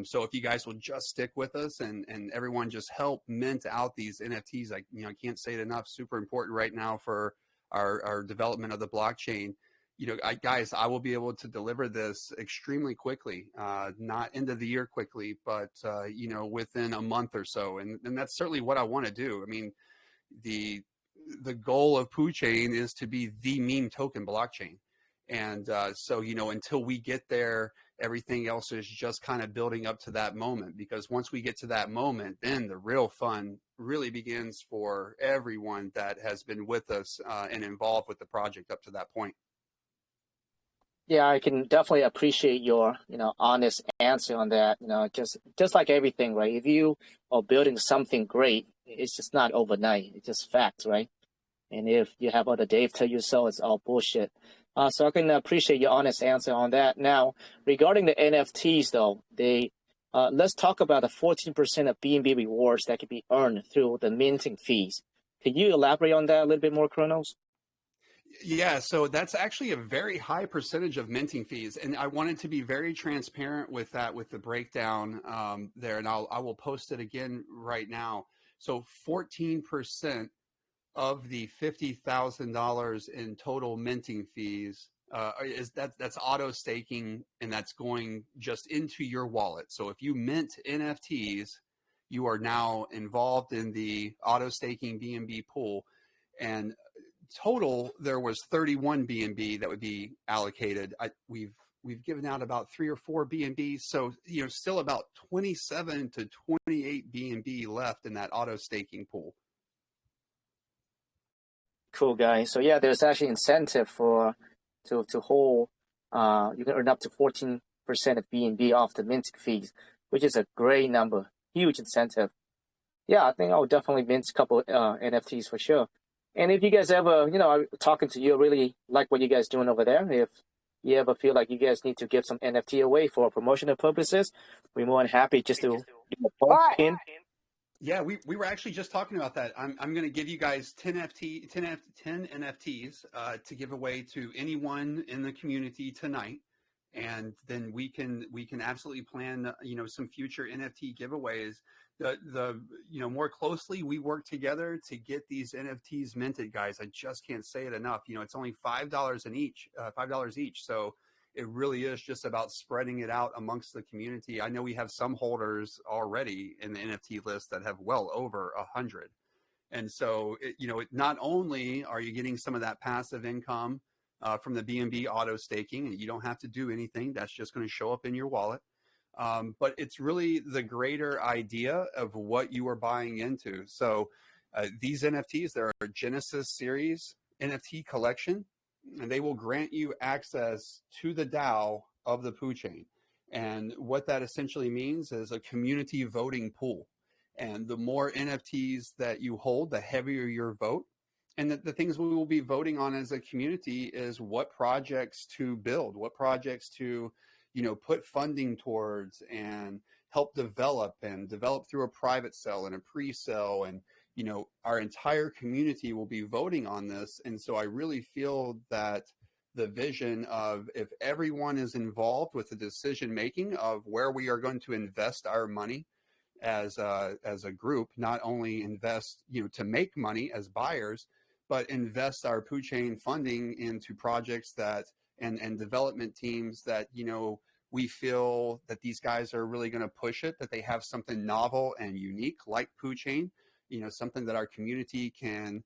So if you guys will just stick with us and everyone just help mint out these NFTs, I can't say it enough, super important right now for our development of the blockchain. Guys, I will be able to deliver this extremely quickly, not end of the year quickly, but, within a month or so. And that's certainly what I want to do. The goal of PooChain is to be the meme token blockchain. And so, until we get there, everything else is just kind of building up to that moment, because once we get to that moment, then the real fun really begins for everyone that has been with us and involved with the project up to that point. Yeah, I can definitely appreciate your, honest answer on that. Just like everything, right? If you are building something great, it's just not overnight. It's just facts, right? And if you have other Dave tell you so, it's all bullshit. So I can appreciate your honest answer on that. Now, regarding the NFTs, though, let's talk about the 14% of BNB rewards that can be earned through the minting fees. Could you elaborate on that a little bit more, Kronos? Yeah, so that's actually a very high percentage of minting fees, and I wanted to be very transparent with that, with the breakdown there, and I will post it again right now. So 14% of the $50,000 in total minting fees that's auto staking, and that's going just into your wallet. So if you mint NFTs, you are now involved in the auto staking BNB pool, and total there was 31 BNB that would be allocated. We've given out about 3 or 4 BNB, so still about 27 to 28 BNB left in that auto staking pool. Cool, guys. So yeah, there's actually incentive to hold. You can earn up to 14% of BNB off the minting fees, which is a great number, huge incentive. Yeah, I think I would definitely mint a couple NFTs for sure. And if you guys ever, I'm talking to you, really like what you guys doing over there. If you ever feel like you guys need to give some NFT away for promotional purposes, we're more than happy just to pin. Yeah, we were actually just talking about that. I'm going to give you guys 10 NFTs to give away to anyone in the community tonight, and then we can absolutely plan some future NFT giveaways. The more closely we work together to get these NFTs minted, guys, I just can't say it enough. It's only $5 each, so it really is just about spreading it out amongst the community. I know we have some holders already in the NFT list that have well over 100, and so not only are you getting some of that passive income from the BNB auto staking, and you don't have to do anything. That's just going to show up in your wallet. But it's really the greater idea of what you are buying into. So these NFTs, they're a Genesis series NFT collection, and they will grant you access to the DAO of the PooChain. And what that essentially means is a community voting pool. And the more NFTs that you hold, the heavier your vote. And the things we will be voting on as a community is what projects to build, what projects to, put funding towards and help develop through a private sale and a pre-sale. And, our entire community will be voting on this. And so I really feel that the vision of, if everyone is involved with the decision making of where we are going to invest our money as a group, not only invest, to make money as buyers, but invest our PooChain funding into projects that and development teams that, we feel that these guys are really going to push it, that they have something novel and unique like PooChain, something that our community can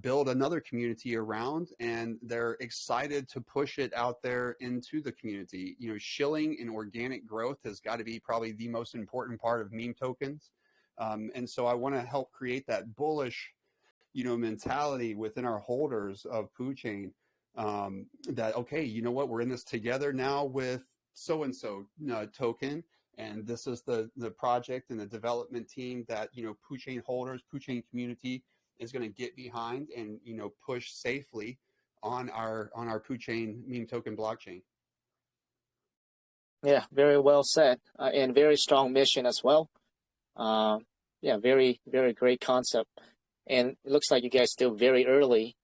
build another community around, and they're excited to push it out there into the community. Shilling and organic growth has got to be probably the most important part of meme tokens. And so I want to help create that bullish, mentality within our holders of PooChain, that, okay, you know what, we're in this together now with so-and-so token. And this is the project and the development team that, PooChain holders, PooChain community is going to get behind and, push safely on our PooChain meme token blockchain. Yeah, very well said, and very strong mission as well. Yeah, very, very great concept. And it looks like you guys still very early.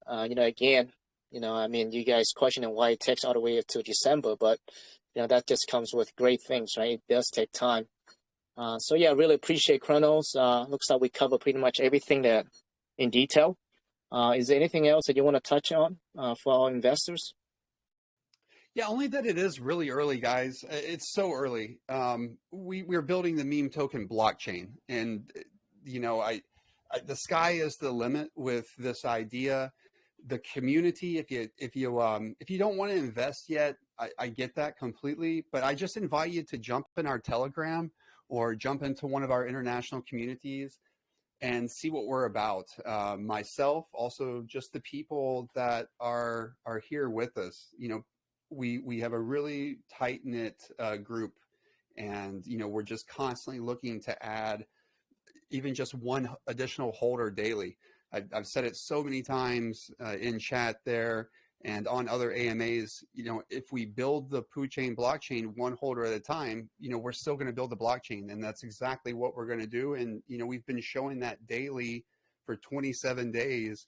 Again, you guys questioning why it takes all the way to December, but, that just comes with great things, right? It does take time. So yeah, really appreciate Chronos. Looks like we cover pretty much everything that in detail. Is there anything else that you want to touch on for our investors? Yeah, only that it is really early, guys. It's so early. We're building the meme token blockchain, and the sky is the limit with this idea. The community, if you don't want to invest yet, I get that completely. But I just invite you to jump in our Telegram or jump into one of our international communities and see what we're about. Myself, also just the people that are here with us. We have a really tight knit group, and we're just constantly looking to add even just one additional holder daily. I've said it so many times in chat there and on other AMAs. If we build the PooChain blockchain one holder at a time, we're still going to build the blockchain, and that's exactly what we're going to do. And we've been showing that daily for 27 days.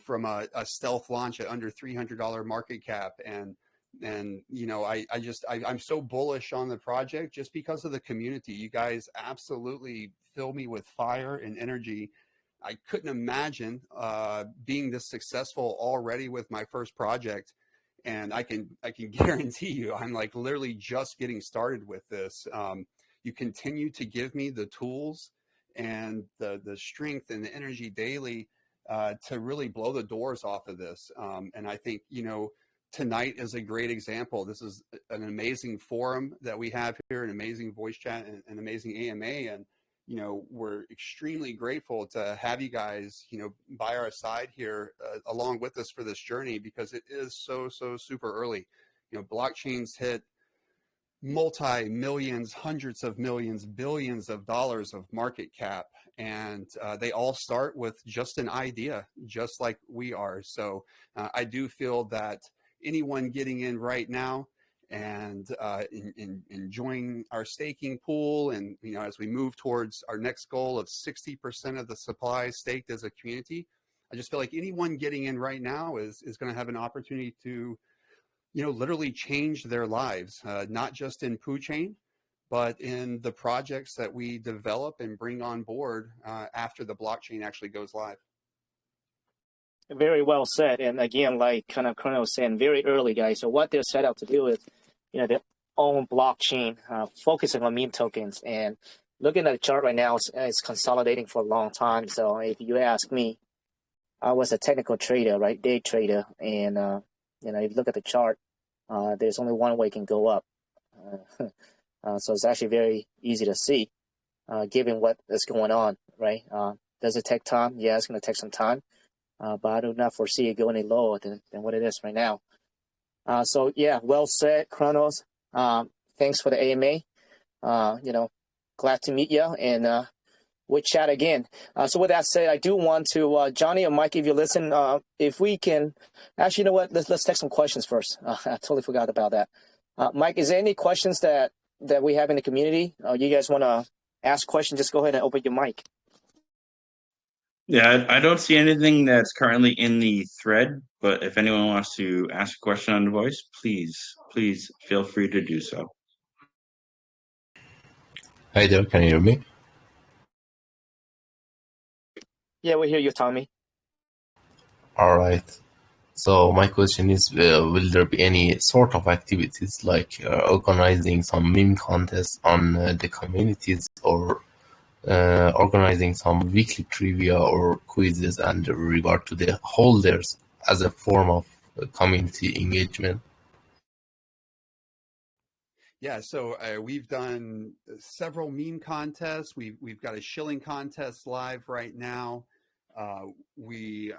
From a stealth launch at under $300 market cap, and I'm so bullish on the project just because of the community. You guys absolutely fill me with fire and energy. I couldn't imagine being this successful already with my first project, and I can guarantee you I'm like literally just getting started with this. You continue to give me the tools and the strength and the energy daily to really blow the doors off of this. And I think tonight is a great example. This is an amazing forum that we have here, an amazing voice chat, and an amazing AMA. And, we're extremely grateful to have you guys, by our side here along with us for this journey, because it is so super early. Blockchains hit multi-millions, hundreds of millions, billions of dollars of market cap. And they all start with just an idea, just like we are. So I do feel that anyone getting in right now and enjoying our staking pool, and as we move towards our next goal of 60% of the supply staked as a community, I just feel like anyone getting in right now is going to have an opportunity to literally change their lives, not just in PooChain, but in the projects that we develop and bring on board after the blockchain actually goes live. Very well said. And again, like kind of Colonel was saying, very early, guys. So what they're set out to do is, their own blockchain, focusing on meme tokens. And looking at the chart right now, it's consolidating for a long time. So if you ask me, I was a technical trader, right, day trader, and if you look at the chart, there's only one way it can go up. So it's actually very easy to see, given what is going on, right? Does it take time? Yeah, it's going to take some time, but I do not foresee it going any lower than what it is right now. So yeah, well said, Kronos. Thanks for the AMA. Glad to meet you, and we'll chat again. So with that said, I do want to, Johnny or Mike, if you listen, if we can, actually, you know what? Let's take some questions first. I totally forgot about that. Mike, is there any questions that we have in the community? You guys want to ask questions? Just go ahead and open your mic. Yeah, I don't see anything that's currently in the thread, but if anyone wants to ask a question on the voice, please feel free to do so. Hi there, can you hear me? Yeah, we hear you, Tommy. All right. So my question is, will there be any sort of activities like organizing some meme contests on the communities, or organizing some weekly trivia or quizzes and reward to the holders as a form of community engagement? Yeah, so we've done several meme contests. We've got a shilling contest live right now. We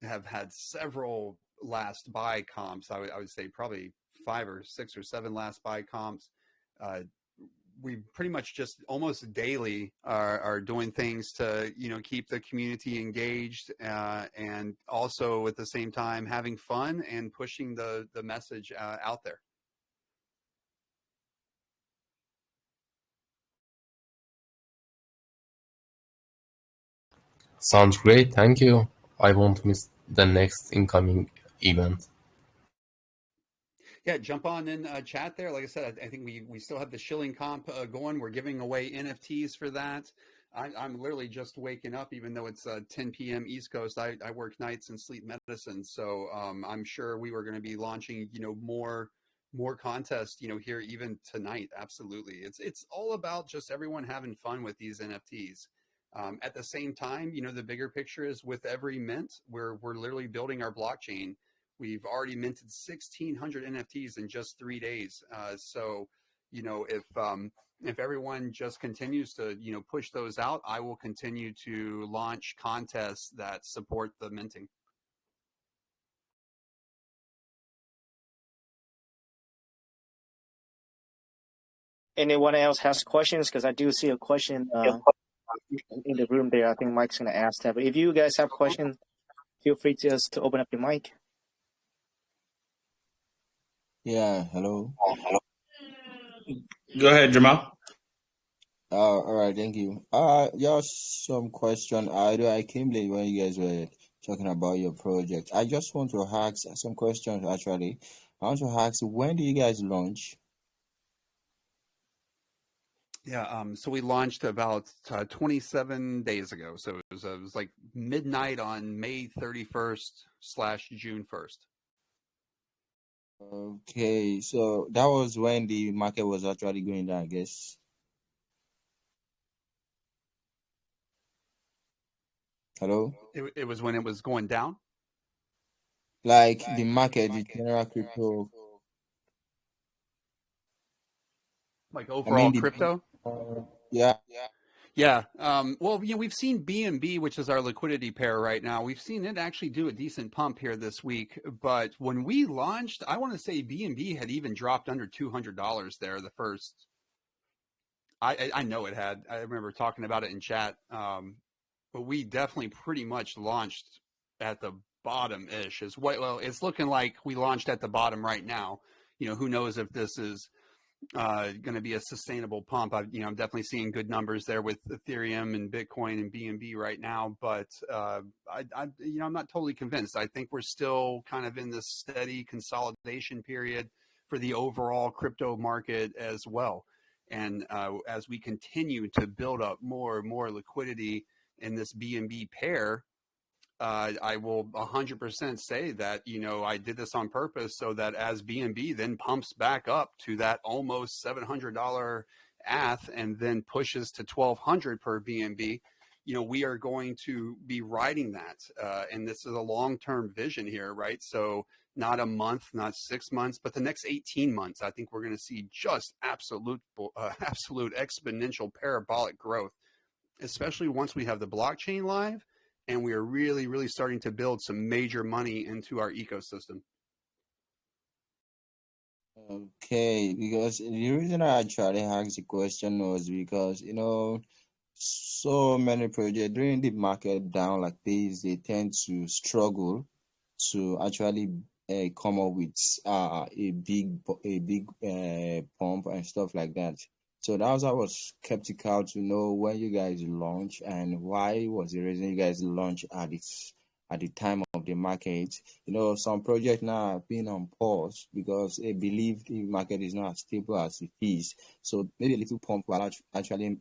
have had several last buy comps. I would say probably 5 or 6 or 7 last buy comps. We pretty much just almost daily are doing things to keep the community engaged, and also at the same time having fun and pushing the message out there. Sounds great, thank you. I won't miss the next incoming event. Yeah, jump on in chat there. Like I said, I think we still have the shilling comp going. We're giving away NFTs for that. I'm literally just waking up, even though it's 10 p.m. East Coast. I work nights and sleep medicine, so I'm sure we were going to be launching more contests here even tonight. Absolutely, it's all about just everyone having fun with these NFTs. At the same time, the bigger picture is with every mint, we're literally building our blockchain. We've already minted 1,600 NFTs in just 3 days. So, if everyone just continues to, push those out, I will continue to launch contests that support the minting. Anyone else has questions? Because I do see a question in the room there. I think Mike's going to ask that. But if you guys have questions, feel free to open up your mic. Yeah, hello. Go ahead, Jamal. All right, thank you. Just some question. I came late when you guys were talking about your project. I just want to ask some questions actually. I want to ask, when do you guys launch? Yeah, so we launched about 27 days ago. So it was like midnight on May 31st/June 1st. Okay, so that was when the market was actually going down, I guess. Hello? It was when it was going down? Like the market, the general crypto. Like overall the crypto? Yeah. Yeah. Well, we've seen BNB, which is our liquidity pair right now. We've seen it actually do a decent pump here this week. But when we launched, I want to say BNB had even dropped under $200 there the first. I know it had. I remember talking about it in chat. But we definitely pretty much launched at the bottom-ish. Well, it's looking like we launched at the bottom right now. Who knows if this is going to be a sustainable pump. I'm definitely seeing good numbers there with Ethereum and Bitcoin and BNB right now, but I'm not totally convinced. I think we're still kind of in this steady consolidation period for the overall crypto market as well. And as we continue to build up more and more liquidity in this BNB pair, I will 100% say that, I did this on purpose so that as BNB then pumps back up to that almost $700 ATH and then pushes to $1,200 per BNB, we are going to be riding that. And this is a long-term vision here, right? So not a month, not 6 months, but the next 18 months, I think we're going to see just absolute exponential parabolic growth, especially once we have the blockchain live and we are really, really starting to build some major money into our ecosystem. Okay, because the reason I actually asked the question was because, so many projects during the market down like this, they tend to struggle to actually come up with a big pump and stuff like that. So that was I was skeptical to know when you guys launch and why was the reason you guys launch at the time of the market. Some projects now have been on pause because they believe the market is not as stable as it is. So maybe a little pump will actually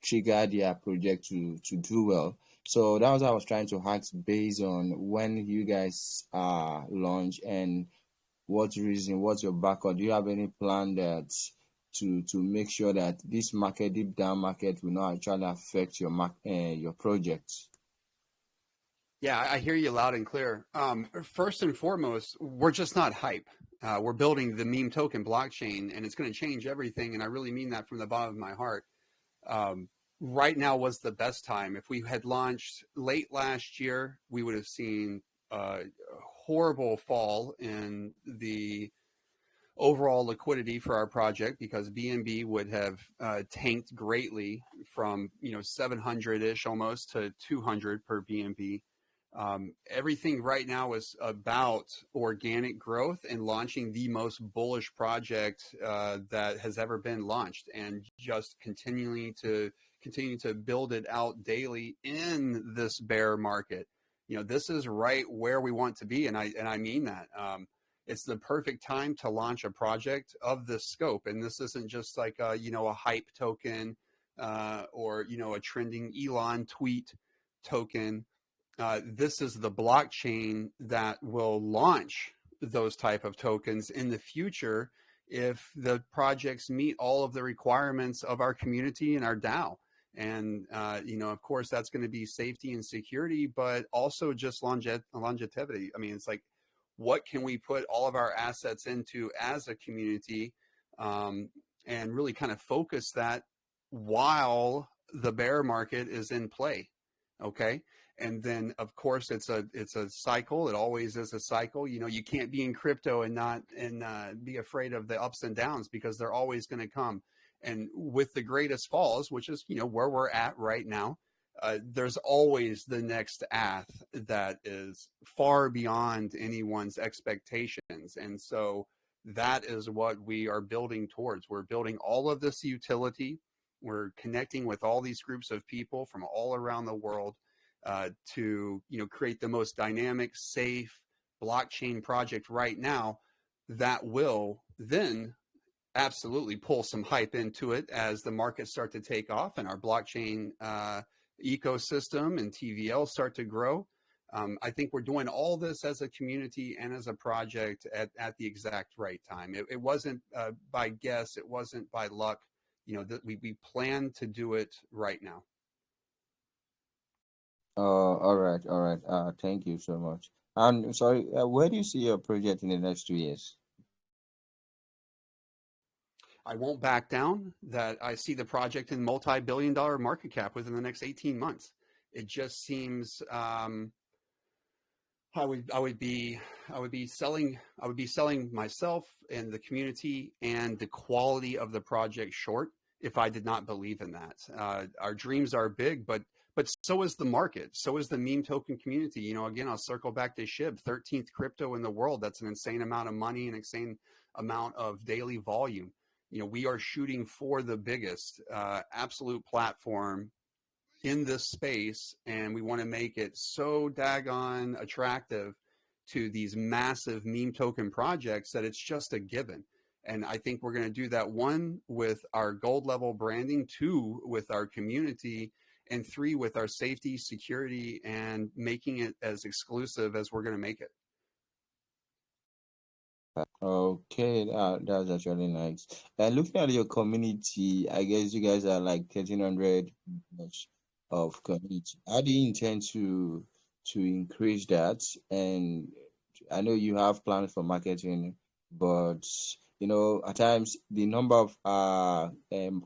trigger their project to do well. So that was what I was trying to ask based on when you guys launch and what's your backup? Do you have any plan that to make sure that this market, deep down market, will not actually affect your projects? Yeah, I hear you loud and clear. First and foremost, we're just not hype. We're building the meme token blockchain, and it's going to change everything. And I really mean that from the bottom of my heart. Right now was the best time. If we had launched late last year, we would have seen a horrible fall in the overall liquidity for our project because BNB would have tanked greatly from 700-ish almost to 200 per BNB. Everything right now is about organic growth and launching the most bullish project that has ever been launched, and just continue to build it out daily in this bear market. This is right where we want to be, and I mean that. It's the perfect time to launch a project of this scope, and this isn't just like a hype token or a trending Elon tweet token. This is the blockchain that will launch those type of tokens in the future if the projects meet all of the requirements of our community and our DAO. And, of course, that's going to be safety and security, but also just longevity. I mean, it's like, what can we put all of our assets into as a community and really kind of focus that while the bear market is in play. Okay. And then of course it's a cycle. It always is a cycle. You can't be in crypto and be afraid of the ups and downs because they're always going to come. And with the greatest falls, which is, where we're at right now, there's always the next ath that is far beyond anyone's expectations. And so that is what we are building towards. We're building all of this utility. We're connecting with all these groups of people from all around the world to create the most dynamic, safe blockchain project right now that will then absolutely pull some hype into it as the markets start to take off and our blockchain ecosystem and TVL start to grow. I think we're doing all this as a community and as a project at the exact right time. It wasn't by guess. It wasn't by luck. We plan to do it right now. All right, all right. Thank you so much. And sorry, where do you see your project in the next 2 years? I won't back down that I see the project in multi-billion-dollar market cap within the next 18 months. It just seems I would be selling myself and the community and the quality of the project short if I did not believe in that. Our dreams are big, but so is the market. So is the meme token community. Again, I'll circle back to SHIB, 13th crypto in the world. That's an insane amount of money, an insane amount of daily volume. We are shooting for the biggest absolute platform in this space, and we want to make it so daggone attractive to these massive meme token projects that it's just a given. And I think we're going to do that, 1, with our gold level branding, 2, with our community, and 3, with our safety, security, and making it as exclusive as we're going to make it. Okay, that's actually nice. And looking at your community, I guess you guys are like 1,300 members. of community. How do you intend to increase that? And I know you have plans for marketing, but at times the number of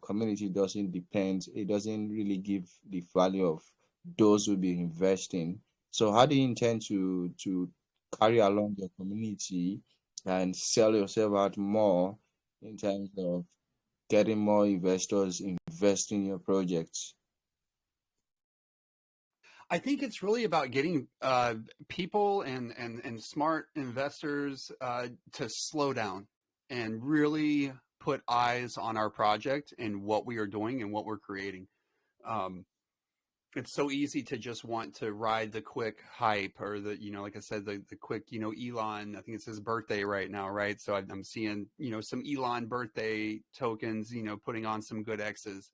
community doesn't depend. It doesn't really give the value of those who be investing. So how do you intend to carry along your community and sell yourself out more in terms of getting more investors invest in your projects? I think it's really about getting people and smart investors to slow down and really put eyes on our project and what we are doing and what we're creating. Um, it's so easy to just want to ride the quick hype or like I said, the quick, Elon, I think it's his birthday right now, right? So I'm seeing, some Elon birthday tokens, putting on some good X's.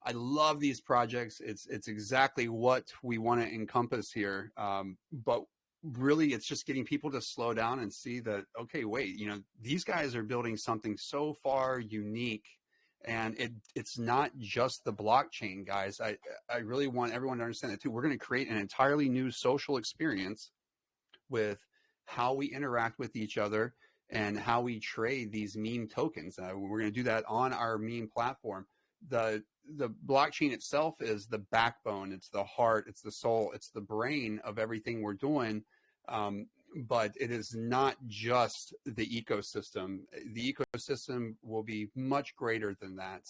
I love these projects. It's exactly what we want to encompass here. But really, it's just getting people to slow down and see that, okay, wait, these guys are building something so far unique, and it's not just the blockchain, guys. I really want everyone to understand that too. We're going to create an entirely new social experience with how we interact with each other and how we trade these meme tokens. We're going to do that on our meme platform. The blockchain itself is the backbone, it's the heart, it's the soul, it's the brain of everything we're doing. But it is not just the ecosystem. The ecosystem will be much greater than that.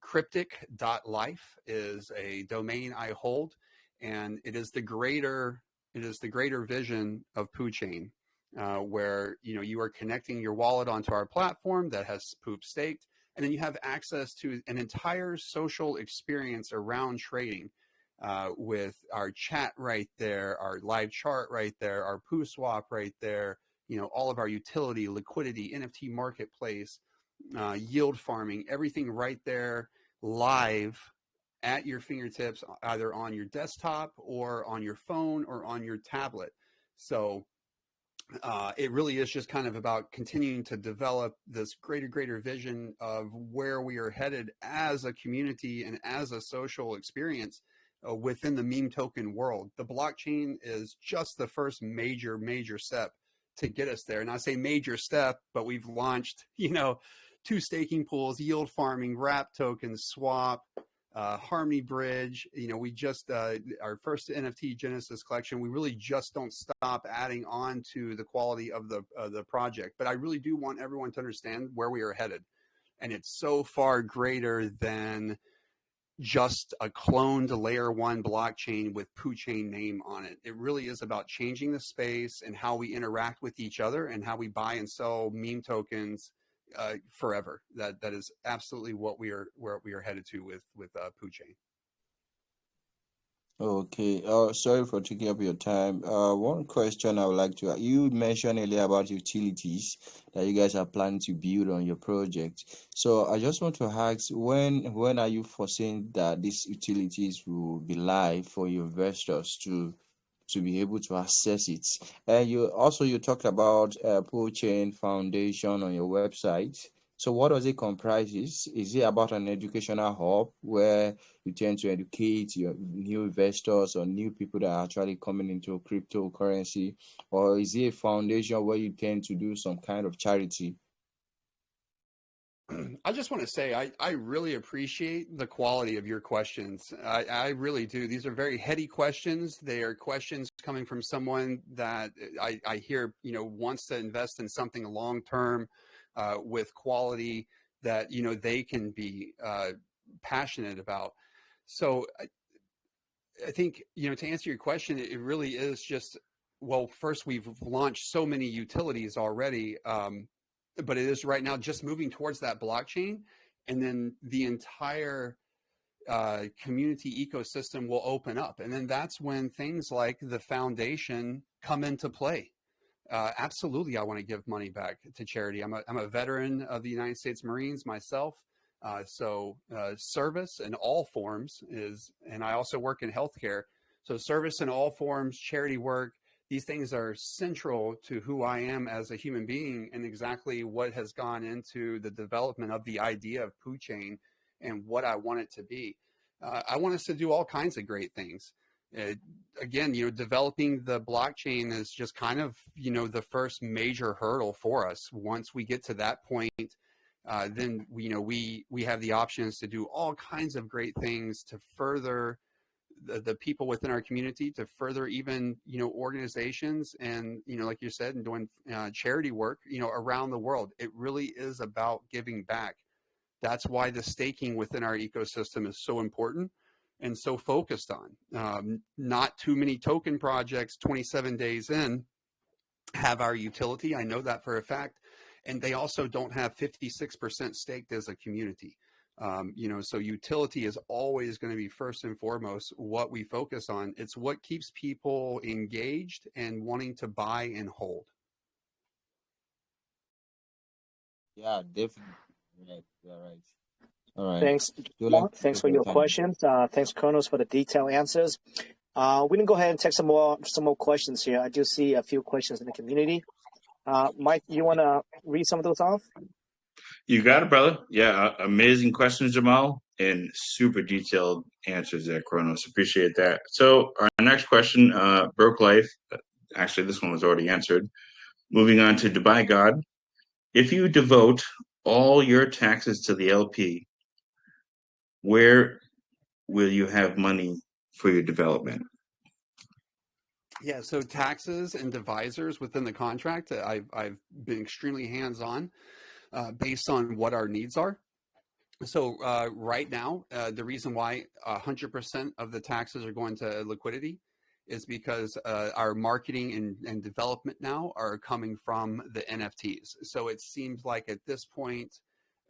Cryptic.life is a domain I hold, and it is the greater vision of PooChain, where you are connecting your wallet onto our platform that has Poop staked, and then you have access to an entire social experience around trading, with our chat right there, our live chart right there, our Poo swap right there, all of our utility, liquidity, NFT marketplace, yield farming, everything right there live at your fingertips, either on your desktop or on your phone or on your tablet. So it really is just kind of about continuing to develop this greater vision of where we are headed as a community and as a social experience within the meme token world. The blockchain is just the first major step to get us there. And I say major step, but we've launched, 2 staking pools, yield farming, wrap tokens, swap, Harmony Bridge. We just our first NFT Genesis collection. We really just don't stop adding on to the quality of the project. But I really do want everyone to understand where we are headed, and it's so far greater than just a cloned layer 1 blockchain with PooChain name on it. It really is about changing the space and how we interact with each other and how we buy and sell meme tokens forever. That is absolutely where we are headed to with PooChain. Okay. Sorry for taking up your time. One question I would like to ask. You mentioned earlier about utilities that you guys are planning to build on your project. So I just want to ask, when are you foreseeing that these utilities will be live for your investors to be able to access it? And you talked about PooChain Foundation on your website. So what does it comprise? Is it about an educational hub where you tend to educate your new investors or new people that are actually coming into cryptocurrency? Or is it a foundation where you tend to do some kind of charity? I just want to say I really appreciate the quality of your questions. I really do. These are very heady questions. They are questions coming from someone that I hear wants to invest in something long term, with quality that they can be passionate about. So I think to answer your question, it really is just, well, first, we've launched so many utilities already. But it is right now just moving towards that blockchain, and then the entire community ecosystem will open up, and then that's when things like the foundation come into play. Absolutely, I want to give money back to charity. I'm a veteran of the United States Marines myself, so service in all forms and I also work in healthcare. So service in all forms, charity work. These things are central to who I am as a human being and exactly what has gone into the development of the idea of PooChain and what I want it to be. I want us to do all kinds of great things. Again, developing the blockchain is just kind of, the first major hurdle for us. Once we get to that point, then we have the options to do all kinds of great things to further the people within our community, to further even organizations, and like you said, and doing charity work around the world. It really is about giving back. That's why the staking within our ecosystem is so important and so focused on. Not too many token projects 27 days in have our utility. I know that for a fact. And they also don't have 56% staked as a community. So utility is always going to be first and foremost what we focus on. It's what keeps people engaged and wanting to buy and hold. Yeah, definitely. Right. You're right. All right. Thanks. So let's Thanks take for your your time. questions. Thanks, Kronos, for the detailed answers. We can go ahead and take some more questions here. I do see a few questions in the community. Mike, you want to read some of those off? You got it, brother. Yeah, amazing questions, Jamal, and super detailed answers there, Kronos. Appreciate that. So our next question, Broke Life. Actually, this one was already answered. Moving on to Dubai God. If you devote all your taxes to the LP, where will you have money for your development? Yeah, so taxes and divisors within the contract, I've been extremely hands-on based on what our needs are. So right now, the reason why 100% of the taxes are going to liquidity is because our marketing and development now are coming from the NFTs. So it seems like at this point,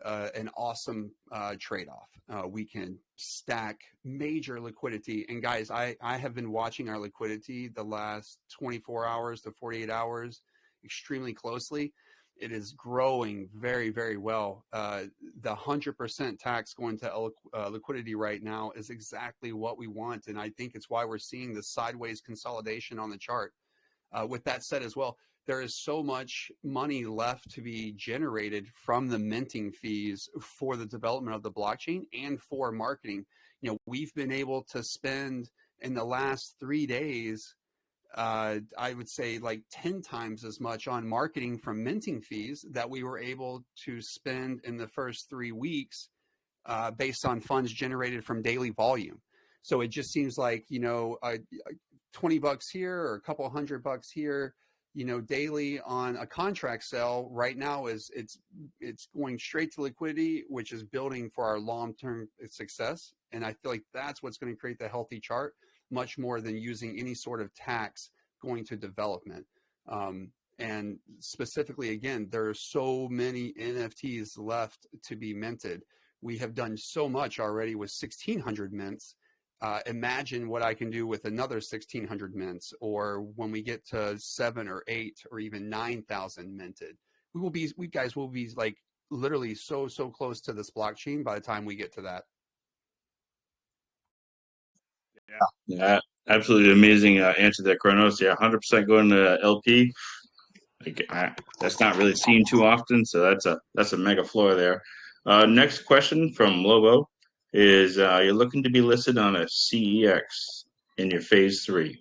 an awesome trade-off. We can stack major liquidity. And guys, I have been watching our liquidity the last 24 hours to 48 hours extremely closely. It is growing very, very well. The 100% tax going to liquidity right now is exactly what we want. And I think it's why we're seeing the sideways consolidation on the chart. With that said as well, there is so much money left to be generated from the minting fees for the development of the blockchain and for marketing. We've been able to spend in the last 3 days, I would say like 10 times as much on marketing from minting fees that we were able to spend in the first 3 weeks based on funds generated from daily volume. So it just seems like, $20 here or a couple $100 here, daily on a contract sale right now it's going straight to liquidity, which is building for our long-term success. And I feel like that's what's going to create the healthy chart, much more than using any sort of tax going to development. And specifically, again, there are so many NFTs left to be minted. We have done so much already with 1,600 mints. Imagine what I can do with another 1,600 mints, or when we get to 7 or 8 or even 9,000 minted. We guys will be like literally so close to this blockchain by the time we get to that. Yeah, absolutely amazing answer there, Kronos. Yeah, 100% going to LP. That's not really seen too often, so that's a mega floor there. Next question from Lobo is you're looking to be listed on a CEX in your phase 3.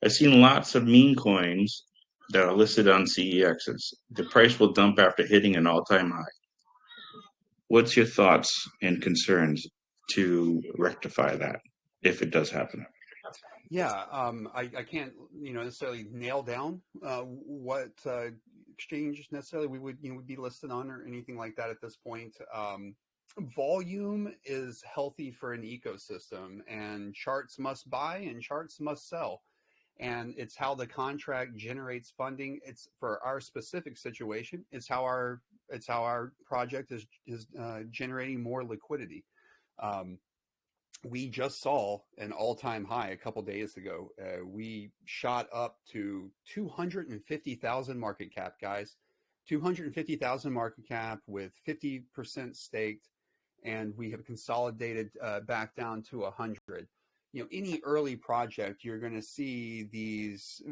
I've seen lots of meme coins that are listed on CEXs. The price will dump after hitting an all-time high. What's your thoughts and concerns to rectify that if it does happen? Yeah, I can't necessarily nail down what exchange necessarily we would be listed on or anything like that at this point. Volume is healthy for an ecosystem, and charts must buy and charts must sell. And it's how the contract generates funding. It's for our specific situation. It's how our project is generating more liquidity. We just saw an all-time high a couple days ago. We shot up to 250,000 market cap, guys. 250,000 market cap with 50% staked, and we have consolidated back down to 100. Any early project, you're going to see these,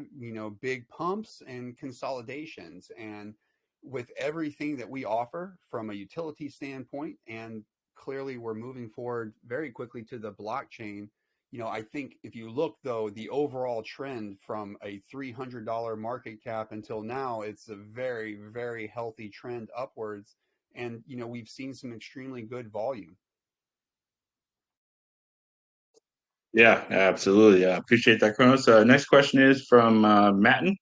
big pumps and consolidations. And with everything that we offer from a utility standpoint and clearly we're moving forward very quickly to the blockchain. I think if you look, though, the overall trend from a $300 market cap until now, it's a very, very healthy trend upwards. And, we've seen some extremely good volume. Yeah, absolutely. I appreciate that, Kronos. Next question is from Matten.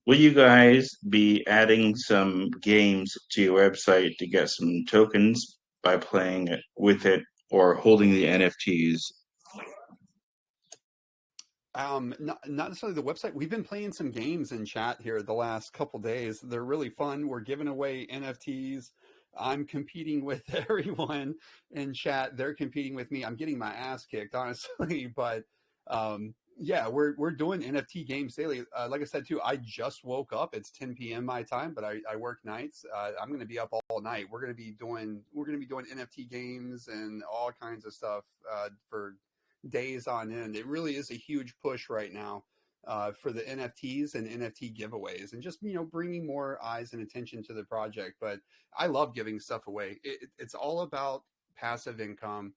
Will you guys be adding some games to your website to get some tokens by playing with it or holding the NFTs? Not necessarily the website. We've been playing some games in chat here the last couple days. They're really fun. We're giving away NFTs. I'm competing with everyone in chat. They're competing with me. I'm getting my ass kicked, honestly. But yeah, we're doing NFT games daily. Like I said too, I just woke up. It's 10 p.m. my time, but I work nights. I'm going to be up all night. We're going to be doing NFT games and all kinds of stuff for days on end. It really is a huge push right now for the NFTs and NFT giveaways, and just bringing more eyes and attention to the project. But I love giving stuff away. It's all about passive income.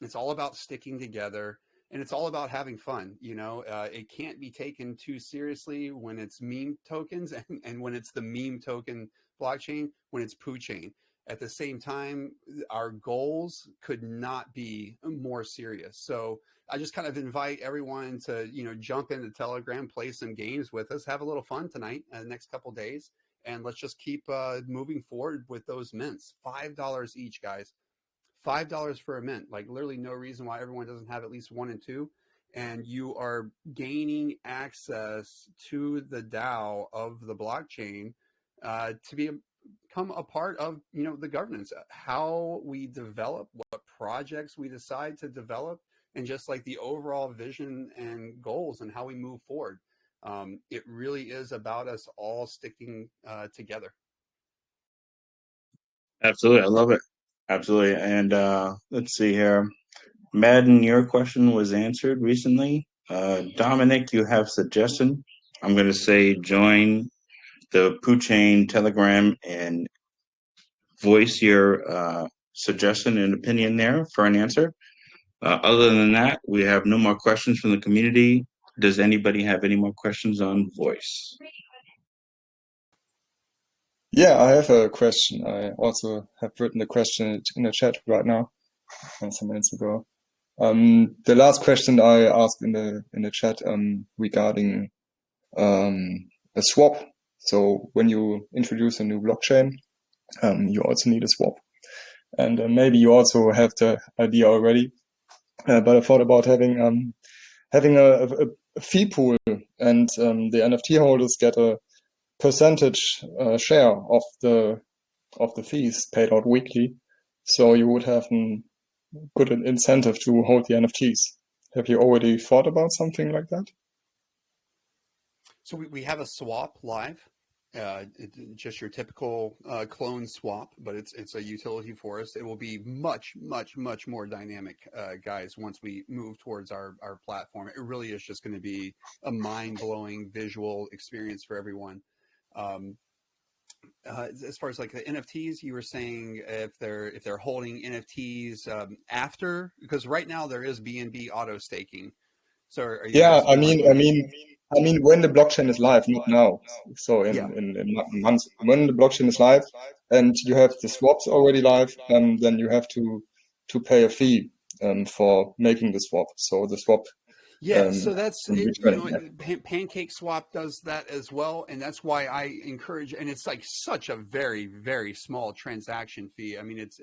It's all about sticking together, and it's all about having fun. It can't be taken too seriously when it's meme tokens, and when it's the meme token blockchain, when it's PooChain. At the same time, our goals could not be more serious. So I just kind of invite everyone to, jump into Telegram, play some games with us, have a little fun tonight, the next couple days, and let's just keep moving forward with those mints. $5 each, guys. $5 for a mint. Like, literally no reason why everyone doesn't have at least 1 and 2. And you are gaining access to the DAO of the blockchain to become a part of the governance, how we develop, what projects we decide to develop, and just like the overall vision and goals and how we move forward. It really is about us all sticking together. Absolutely. I love it. Absolutely. And let's see here. Madden, your question was answered recently. Dominic, you have suggestion. I'm going to say join the PooChain Telegram and voice your suggestion and opinion there for an answer. Other than that, we have no more questions from the community. Does anybody have any more questions on voice? Yeah, I have a question. I also have written a question in the chat right now, some minutes ago. The last question I asked in the chat regarding a swap. So when you introduce a new blockchain, you also need a swap, and maybe you also have the idea already. But I thought about having a fee pool, and the NFT holders get a percentage share of the fees paid out weekly. So you would have a good incentive to hold the NFTs. Have you already thought about something like that? So we have a swap live, just your typical clone swap, but it's a utility for us. It will be much, much, much more dynamic, guys, once we move towards our platform. It really is just going to be a mind-blowing visual experience for everyone. As far as like the NFTs, you were saying if they're holding NFTs after, because right now there is BNB auto staking. So are you? Yeah, I mean, when the blockchain is live, not now. So in months, when the blockchain is live, and you have the swaps already live, then you have to pay a fee for making the swap. So the swap. Yeah, so that's Pancake Swap does that as well, and that's why I encourage. And it's like such a very, very small transaction fee. I mean, it's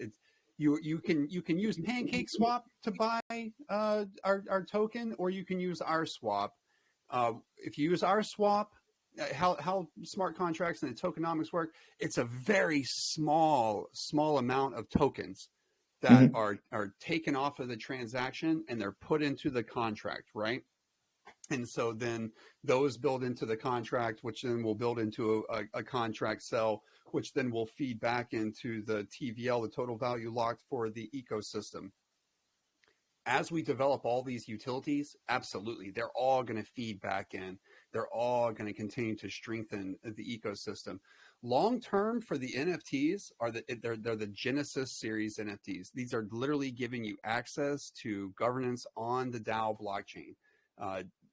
you can use Pancake Swap to buy our token, or you can use our swap. If you use our swap, how smart contracts and the tokenomics work, it's a very small amount of tokens that are taken off of the transaction and they're put into the contract, right? And so then those build into the contract, which then will build into a contract cell, which then will feed back into the TVL, the total value locked for the ecosystem. As we develop all these utilities, absolutely, they're all going to feed back in. They're all going to continue to strengthen the ecosystem. Long term for the NFTs they're the Genesis series NFTs. These are literally giving you access to governance on the DAO blockchain.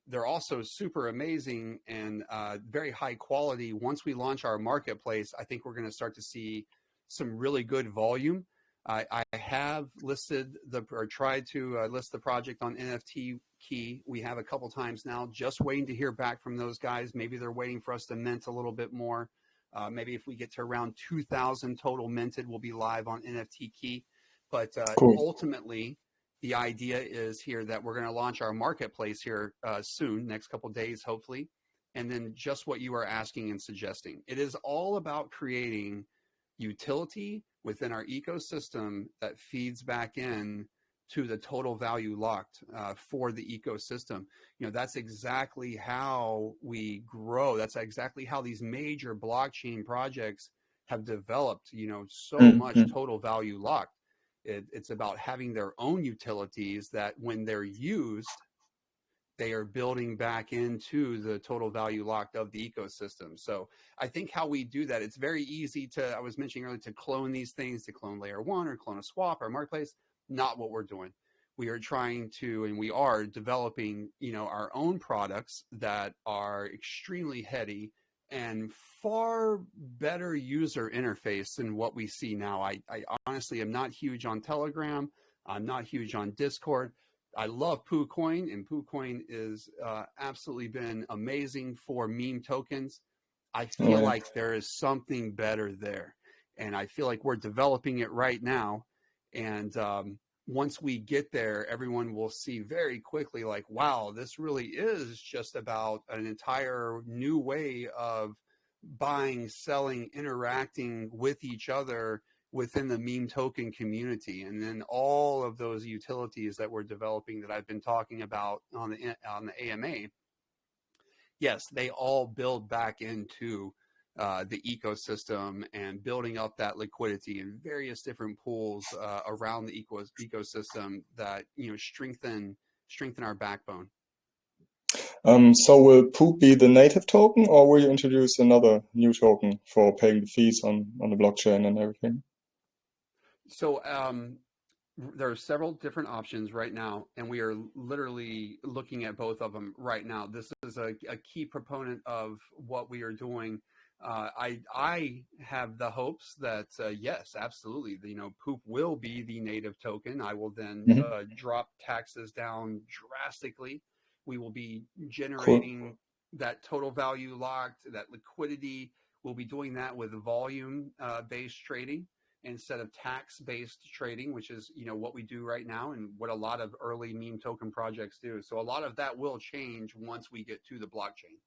They're also super amazing and very high quality. Once we launch our marketplace, I think we're going to start to see some really good volume. I have listed tried to list the project on NFT Key. We have a couple times now, just waiting to hear back from those guys. Maybe they're waiting for us to mint a little bit more. Maybe if we get to around 2,000 total minted, we'll be live on NFT Key. But Cool. ultimately, the idea is here that we're going to launch our marketplace here soon, next couple days, hopefully. And then just what you are asking and suggesting. It is all about creating utility within our ecosystem that feeds back in to the total value locked for the ecosystem. You know, that's exactly how we grow. That's exactly how these major blockchain projects have developed, you know, so much total value locked. It's about having their own utilities that when they're used, they are building back into the total value locked of the ecosystem. So I think how we do that, it's very easy to, I was mentioning earlier, to clone these things, to clone layer one or clone a swap or a marketplace. Not what we're doing. We are trying to, and we are developing, you know, our own products that are extremely heady and far better user interface than what we see now. I honestly am not huge on Telegram. I'm not huge on Discord. I love PooChain, and PooChain is absolutely been amazing for meme tokens. I feel like there is something better there, and I feel like we're developing it right now. And once we get there, everyone will see very quickly, like, wow, this really is just about an entire new way of buying, selling, interacting with each other within the meme token community. And then all of those utilities that we're developing that I've been talking about on the AMA, yes, they all build back into the ecosystem and building up that liquidity in various different pools around the ecosystem that, you know, strengthen our backbone. So will Poop be the native token, or will you introduce another new token for paying the fees on the blockchain and everything? So there are several different options right now, and we are literally looking at both of them right now. This is a key proponent of what we are doing. I have the hopes that yes, absolutely, you know, Poop will be the native token. I will then drop taxes down drastically. We will be generating that total value locked, that liquidity. We'll be doing that with volume based trading instead of tax-based trading, which is, you know, what we do right now and what a lot of early meme token projects do. So a lot of that will change once we get to the blockchain.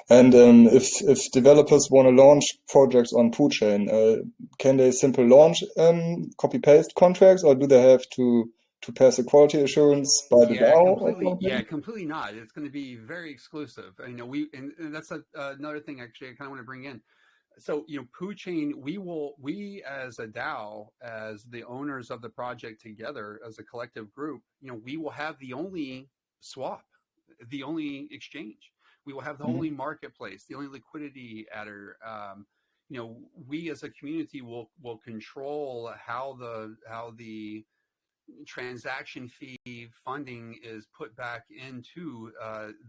And if developers want to launch projects on PooChain, can they simply launch copy-paste contracts, or do they have to pass a quality assurance by the DAO? Completely not. It's going to be very exclusive. You know, and that's another thing actually I kind of want to bring in. So, you know, PooChain, we as a DAO, as the owners of the project together, as a collective group, you know, we will have the only swap, the only exchange. We will have the only marketplace, the only liquidity adder. You know, we as a community will control how the transaction fee funding is put back into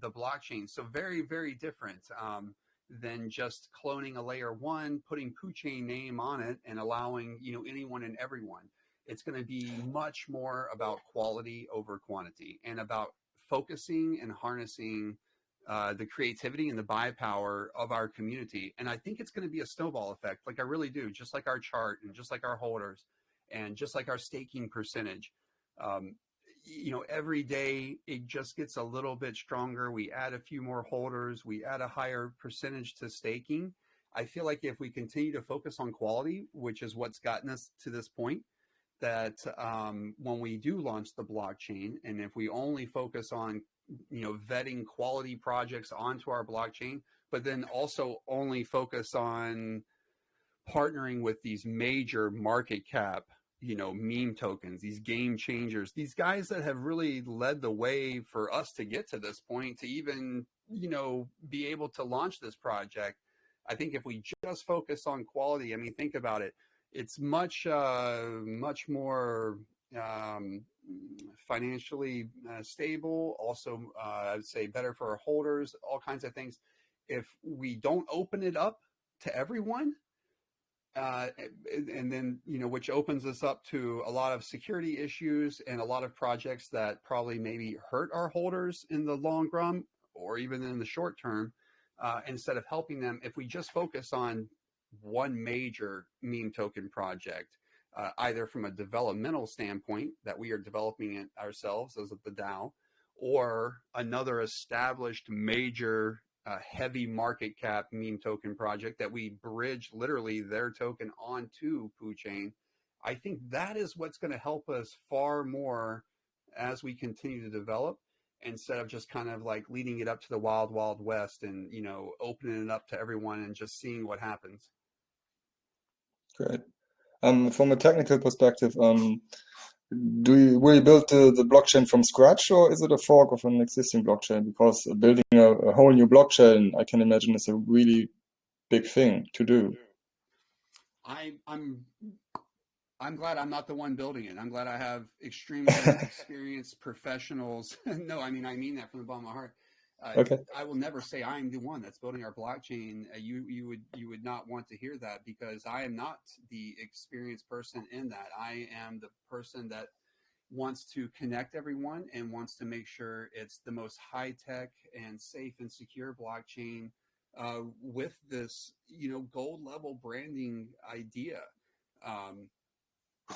the blockchain. So very, very different than just cloning a layer one, putting PooChain name on it and allowing, you know, anyone and everyone. It's going to be much more about quality over quantity and about focusing and harnessing the creativity and the buy power of our community. And I think it's going to be a snowball effect. Like I really do, just like our chart and just like our holders and just like our staking percentage. You know, every day it just gets a little bit stronger. We add a few more holders, we add a higher percentage to staking. I feel like if we continue to focus on quality, which is what's gotten us to this point, that when we do launch the blockchain, and if we only focus on, you know, vetting quality projects onto our blockchain, but then also only focus on partnering with these major market cap, you know, meme tokens, these game changers, these guys that have really led the way for us to get to this point, to even, you know, be able to launch this project. I think if we just focus on quality, I mean, think about it. It's much more financially stable. Also, I would say better for our holders, all kinds of things. If we don't open it up to everyone, and then, which opens us up to a lot of security issues and a lot of projects that probably maybe hurt our holders in the long run or even in the short term, instead of helping them. If we just focus on one major meme token project, either from a developmental standpoint that we are developing it ourselves as the DAO, or another established major heavy market cap meme token project that we bridge literally their token onto PooChain, I think that is what's going to help us far more as we continue to develop, instead of just kind of like leading it up to the wild, wild west and, opening it up to everyone and just seeing what happens. Great. From a technical perspective, will you build the blockchain from scratch, or is it a fork of an existing blockchain? Because building a whole new blockchain, I can imagine, is a really big thing to do. I'm glad I'm not the one building it. I'm glad I have extremely experienced professionals. No, I mean that from the bottom of my heart. Okay. I will never say I'm the one that's building our blockchain. You would not want to hear that, because I am not the experienced person in that. I am the person that wants to connect everyone and wants to make sure it's the most high tech and safe and secure blockchain, with this, gold level branding idea.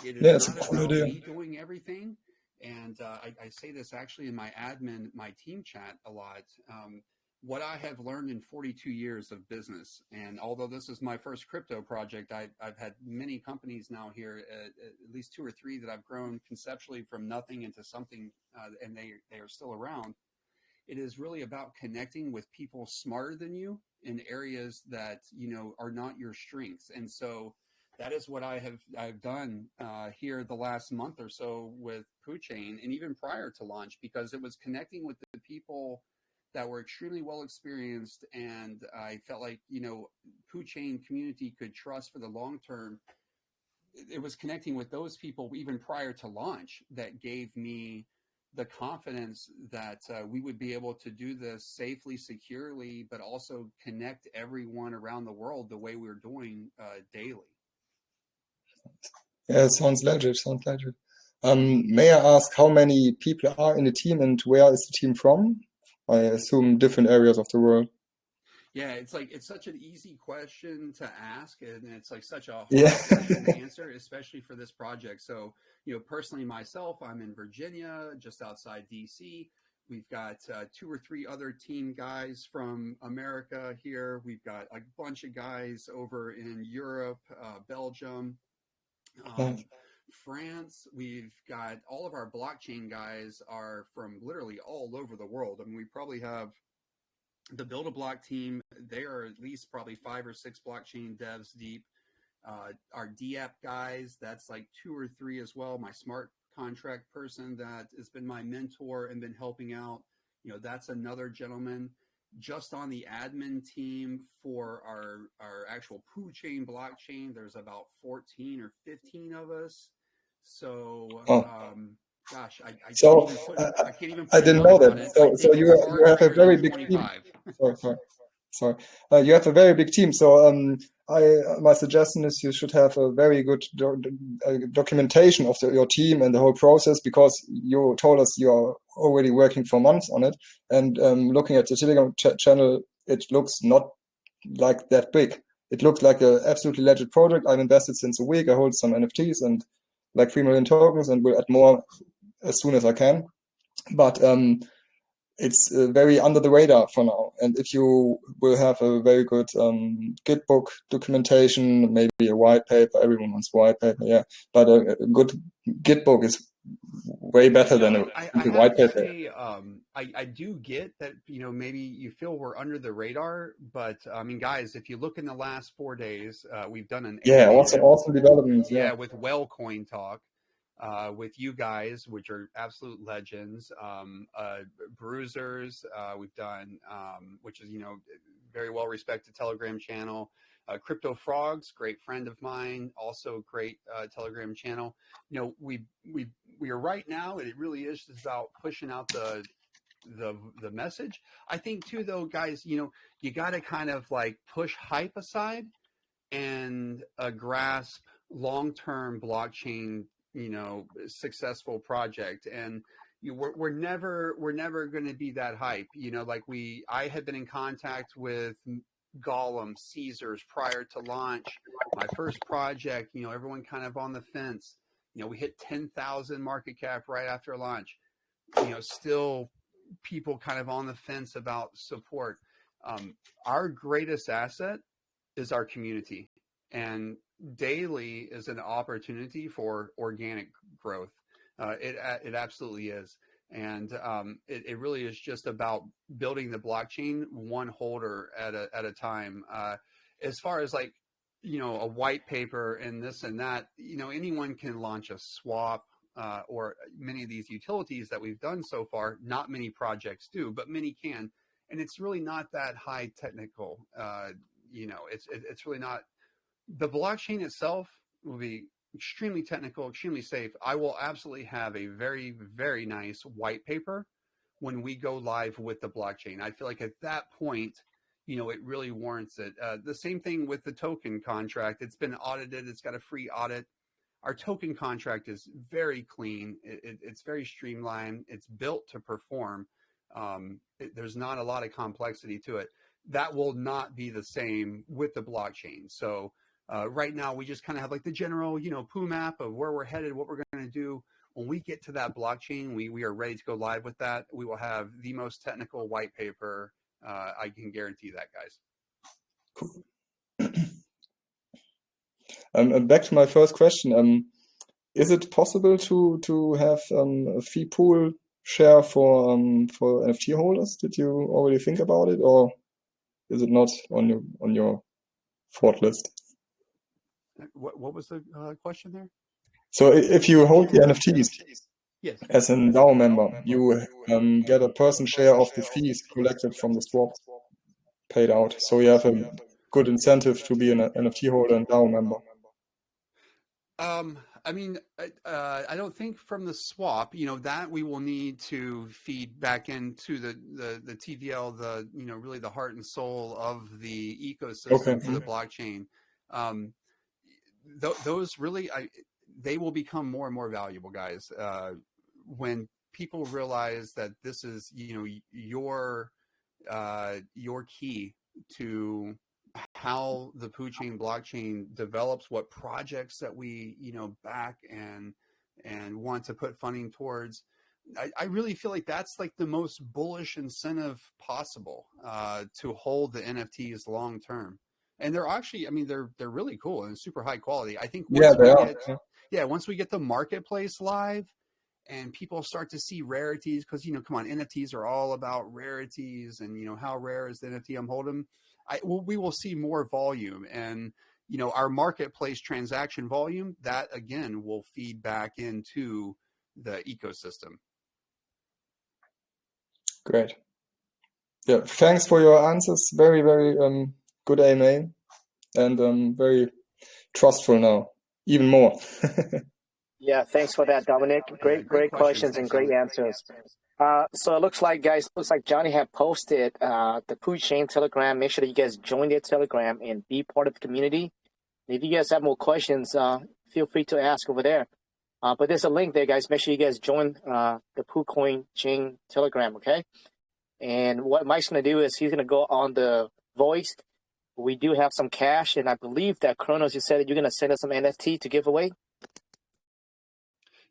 It is not about me doing everything. And I say this actually in my team chat a lot. What I have learned in 42 years of business, and although this is my first crypto project, I've had many companies now here, at least 2 or 3 that I've grown conceptually from nothing into something, and they are still around. It is really about connecting with people smarter than you in areas that, are not your strengths. And so that is what I've done here the last month or so with PooChain, and even prior to launch, because it was connecting with the people that were extremely well experienced, and I felt like, PooChain community could trust for the long term. It was connecting with those people even prior to launch that gave me the confidence that we would be able to do this safely, securely, but also connect everyone around the world the way we're doing daily. Yeah, sounds legit. May I ask how many people are in the team, and where is the team from? I assume different areas of the world. Yeah, it's such an easy question to ask, and it's like such a hard Yeah. question to answer, especially for this project. So, personally myself, I'm in Virginia, just outside DC. We've got 2 or 3 other team guys from America here. We've got a bunch of guys over in Europe, Belgium, Nice. France. We've got all of our blockchain guys are from literally all over the world. I mean, we probably have the Build a Block team. They are at least probably 5 or 6 blockchain devs deep. Our DApp guys, that's like 2 or 3 as well. My smart contract person that has been my mentor and been helping out, that's another gentleman. Just on the admin team for our actual PooChain blockchain, there's about 14 or 15 of us. So, gosh, I can't even put I a didn't number know on that. it. So you have a very big team. Sorry. You have a very big team. So my suggestion is you should have a very good documentation of your team and the whole process, because you told us you are already working for months on it. And looking at the Telegram channel, it looks not like that big. It looks like an absolutely legit project. I've invested since a week. I hold some NFTs and like 3 million tokens, and will add more as soon as I can. But it's very under the radar for now. And if you will have a very good Gitbook documentation, maybe a white paper, everyone wants white paper, yeah. But a good Gitbook is way better than a white paper. Say, I do get that, maybe you feel we're under the radar, but I mean, guys, if you look in the last 4 days, we've done an awesome developments. Yeah, with Wellcoin Talk. With you guys, which are absolute legends, Bruisers, we've done, which is, very well respected Telegram channel. Crypto Frogs, great friend of mine, also great Telegram channel. You know, we are right now, and it really is just about pushing out the message. I think too, though, guys, you know, you got to kind of like push hype aside and grasp long-term blockchain, you know, successful project. And we're never going to be that hype, you know. Like I had been in contact with Gollum, Caesars prior to launch. My first project, you know, everyone kind of on the fence. You know, we hit 10,000 market cap right after launch. You know, still people kind of on the fence about support. Our greatest asset is our community, and daily is an opportunity for organic growth. It absolutely is. And it really is just about building the blockchain one holder at a time. As far as like, you know, a white paper and this and that, you know, anyone can launch a swap or many of these utilities that we've done so far. Not many projects do, but many can. And it's really not that high technical. You know, it's really not. The blockchain itself will be extremely technical, extremely safe. I will absolutely have a very, very nice white paper when we go live with the blockchain. I feel like at that point, you know, it really warrants it. The same thing with the token contract. It's been audited. It's got a free audit. Our token contract is very clean. It's very streamlined. It's built to perform. There's not a lot of complexity to it. That will not be the same with the blockchain. So right now, we just kind of have like the general, you know, Poo map of where we're headed, what we're going to do. When we get to that blockchain, we are ready to go live with that. We will have the most technical white paper. I can guarantee that, guys. Cool. Back to my first question. Is it possible to have a fee pool share for NFT holders? Did you already think about it, or is it not on your thought list? What was the question there? So if you hold the NFTs, yes, as a DAO member, you get a person share of the fees collected from the swap paid out. So you have a good incentive to be an NFT holder and DAO member. I mean, I don't think from the swap, you know, that we will need to feed back into the TVL, you know, really the heart and soul of the ecosystem for the blockchain. Those really, they will become more and more valuable, guys. When people realize that this is, you know, your key to how the PooChain blockchain develops, what projects that we, you know, back and want to put funding towards. I really feel like that's like the most bullish incentive possible to hold the NFTs long term. And they're actually, I mean, they're really cool and super high quality. I think once we get the marketplace live and people start to see rarities, because, you know, come on, NFTs are all about rarities and, you know, how rare is the NFT I'm holding? We will see more volume, and, you know, our marketplace transaction volume, that again will feed back into the ecosystem. Great. Yeah, thanks for your answers. Very, very good AMA, and very trustful now, even more. Yeah, thanks for that, Dominic. Great questions and great answers. So it looks like, guys, Johnny had posted the PooChain Telegram. Make sure that you guys join their Telegram and be part of the community. If you guys have more questions, feel free to ask over there. But there's a link there, guys. Make sure you guys join the PooChain Telegram, okay? And what Mike's going to do is he's going to go on the voice. We do have some cash, and I believe that Kronos, you said that you're going to send us some NFT to give away.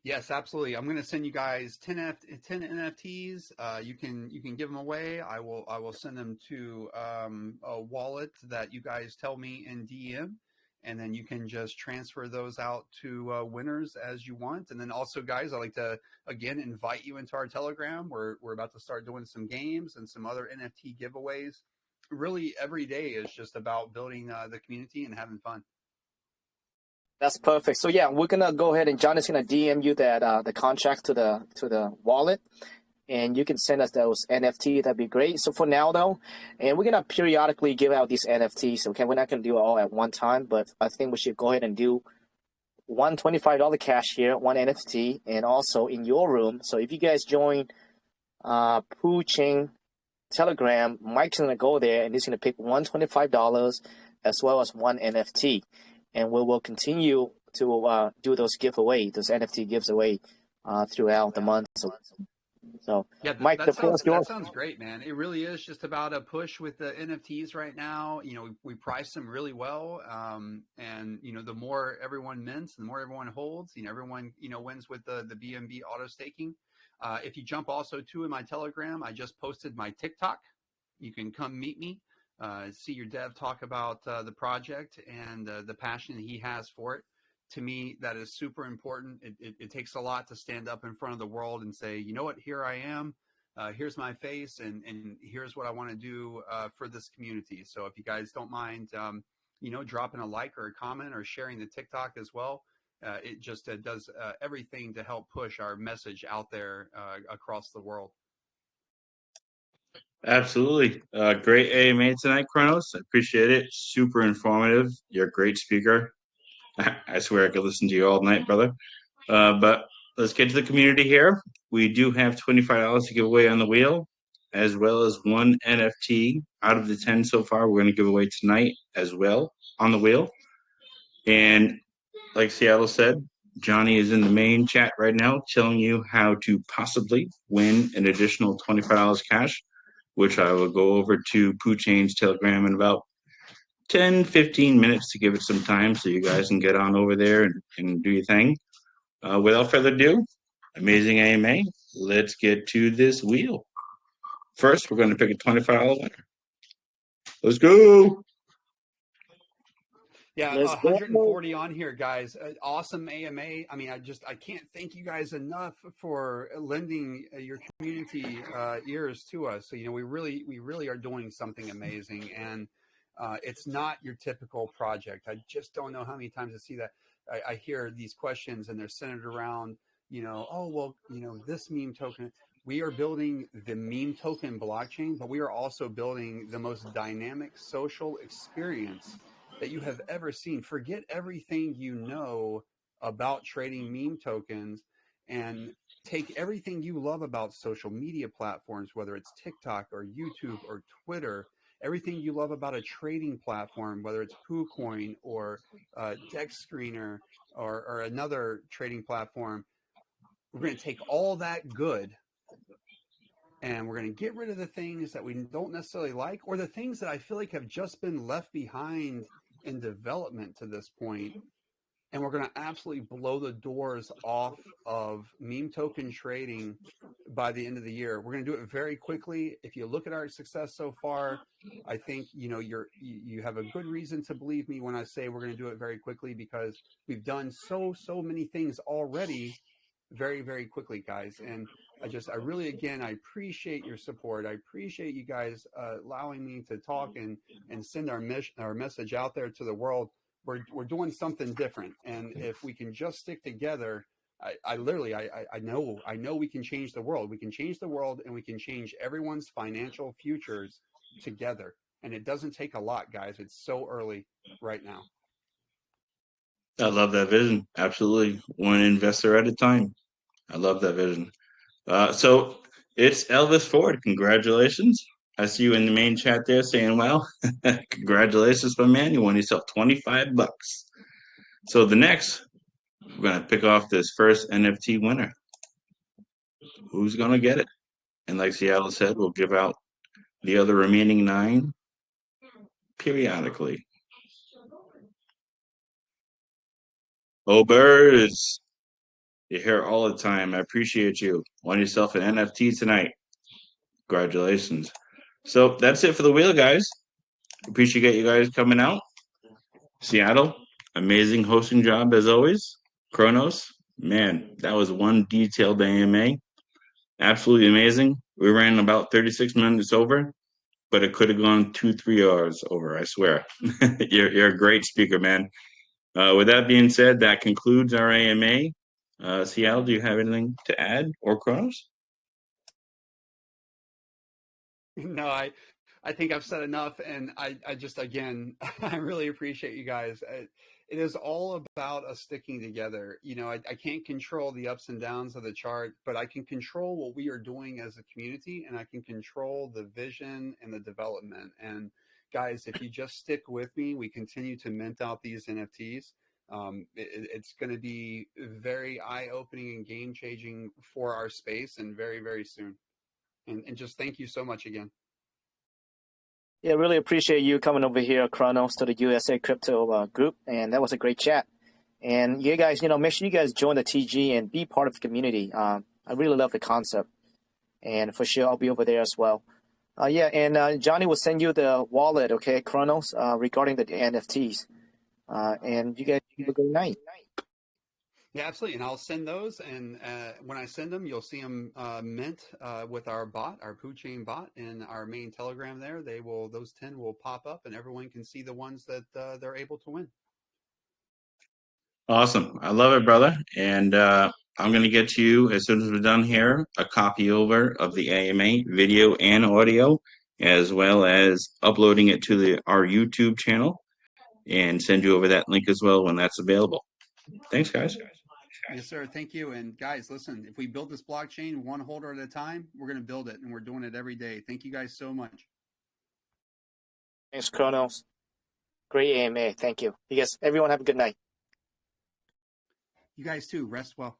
Yes, absolutely. I'm going to send you guys 10 NFTs. You can give them away. I will send them to a wallet that you guys tell me in DM, and then you can just transfer those out to winners as you want. And then also, guys, I'd like to again invite you into our Telegram. We're about to start doing some games and some other NFT giveaways. Really, every day is just about building the community and having fun. That's perfect. So yeah, we're gonna go ahead and John is gonna DM you that the contract to the wallet, and you can send us those NFT. That'd be great. So for now, though, and we're gonna periodically give out these NFTs. Okay, we're not gonna do it all at one time, but I think we should go ahead and do one $25 cash here, one NFT, and also in your room. So if you guys join PooChain Telegram, Mike's gonna go there and he's gonna pick $125 as well as one NFT, and we will continue to do those giveaway, those NFT gives away throughout the month. So yeah, Mike, that yours. sounds great, man. It really is just about a push with the NFTs right now. You know, we price them really well, and you know, the more everyone mints, the more everyone holds. You know, everyone wins with the BNB auto staking. If you jump also to in my Telegram, I just posted my TikTok. You can come meet me, see your dev talk about the project and the passion he has for it. To me, that is super important. It takes a lot to stand up in front of the world and say, you know what, here I am, here's my face, and here's what I want to do for this community. So if you guys don't mind, dropping a like or a comment or sharing the TikTok as well, it just does everything to help push our message out there across the world. Absolutely. Great AMA tonight, Kronos. I appreciate it. Super informative. You're a great speaker. I swear I could listen to you all night, brother. But let's get to the community here. We do have $25 to give away on the wheel, as well as one NFT out of the 10 so far. We're going to give away tonight as well on the wheel. And like Seattle said, Johnny is in the main chat right now telling you how to possibly win an additional $25 cash, which I will go over to PooChain's Telegram in about 10-15 minutes to give it some time so you guys can get on over there and do your thing. Without further ado, amazing AMA, let's get to this wheel. First, we're going to pick a $25 winner. Let's go. Yeah, 140 on here, guys. Awesome AMA. I mean, I can't thank you guys enough for lending your community ears to us. So, we really are doing something amazing, and it's not your typical project. I just don't know how many times I see that. I hear these questions and they're centered around, this meme token. We are building the meme token blockchain, but we are also building the most dynamic social experience that you have ever seen. Forget everything you know about trading meme tokens and take everything you love about social media platforms, whether it's TikTok or YouTube or Twitter, everything you love about a trading platform, whether it's PooCoin or Dex Screener or another trading platform. We're going to take all that good and we're going to get rid of the things that we don't necessarily like, or the things that I feel like have just been left behind in development to this point, and we're going to absolutely blow the doors off of meme token trading by the end of the year. We're going to do it very quickly. If you look at our success so far, I think you have a good reason to believe me when I say we're going to do it very quickly, because we've done so many things already very, very quickly, guys. And I really, again, I appreciate your support. I appreciate you guys allowing me to talk and send our message out there to the world. We're doing something different, and if we can just stick together, I know we can change the world. We can change the world, and we can change everyone's financial futures together. And it doesn't take a lot, guys. It's so early right now. I love that vision. Absolutely. One investor at a time. I love that vision. So it's Elvis Ford. Congratulations. I see you in the main chat there saying, well, congratulations, my man. You won yourself $25. So the next, we're going to pick off this first NFT winner. Who's going to get it? And like Seattle said, we'll give out the other remaining 9 periodically. Oh, birds. You're here all the time. I appreciate you. Won yourself an NFT tonight. Congratulations. So that's it for the wheel, guys. Appreciate you guys coming out. Seattle, amazing hosting job as always. Kronos, man, that was one detailed AMA. Absolutely amazing. We ran about 36 minutes over, but it could have gone 2-3 hours over, I swear. You're a great speaker, man. With that being said, that concludes our AMA. Seattle, do you have anything to add, or Kronos? No, I think I've said enough, and I just again, I really appreciate you guys. It is all about us sticking together. You know, I can't control the ups and downs of the chart, but I can control what we are doing as a community, and I can control the vision and the development. And guys, if you just stick with me, we continue to mint out these NFTs. It's going to be very eye-opening and game-changing for our space, and very, very soon. And just thank you so much again. Yeah, really appreciate you coming over here, Kronos, to the USA Crypto group, and that was a great chat. And you guys, make sure you guys join the TG and be part of the community. I really love the concept, and for sure I'll be over there as well. Yeah, and Johnny will send you the wallet, okay, Kronos, regarding the NFTs. And you guys have a good night. Yeah, absolutely. And I'll send those. And when I send them, you'll see them mint with our bot, our PooChain bot, in our main Telegram there. Those 10 will pop up, and everyone can see the ones that they're able to win. Awesome. I love it, brother. And I'm going to get you, as soon as we're done here, a copy over of the AMA video and audio, as well as uploading it to our YouTube channel, and send you over that link as well when that's available. Thanks, guys. Yes, sir. Thank you. And guys, listen, if we build this blockchain one holder at a time, we're going to build it, and we're doing it every day. Thank you guys so much. Thanks, Kronos. Great AMA. Thank you. You guys, everyone have a good night. You guys too. Rest well.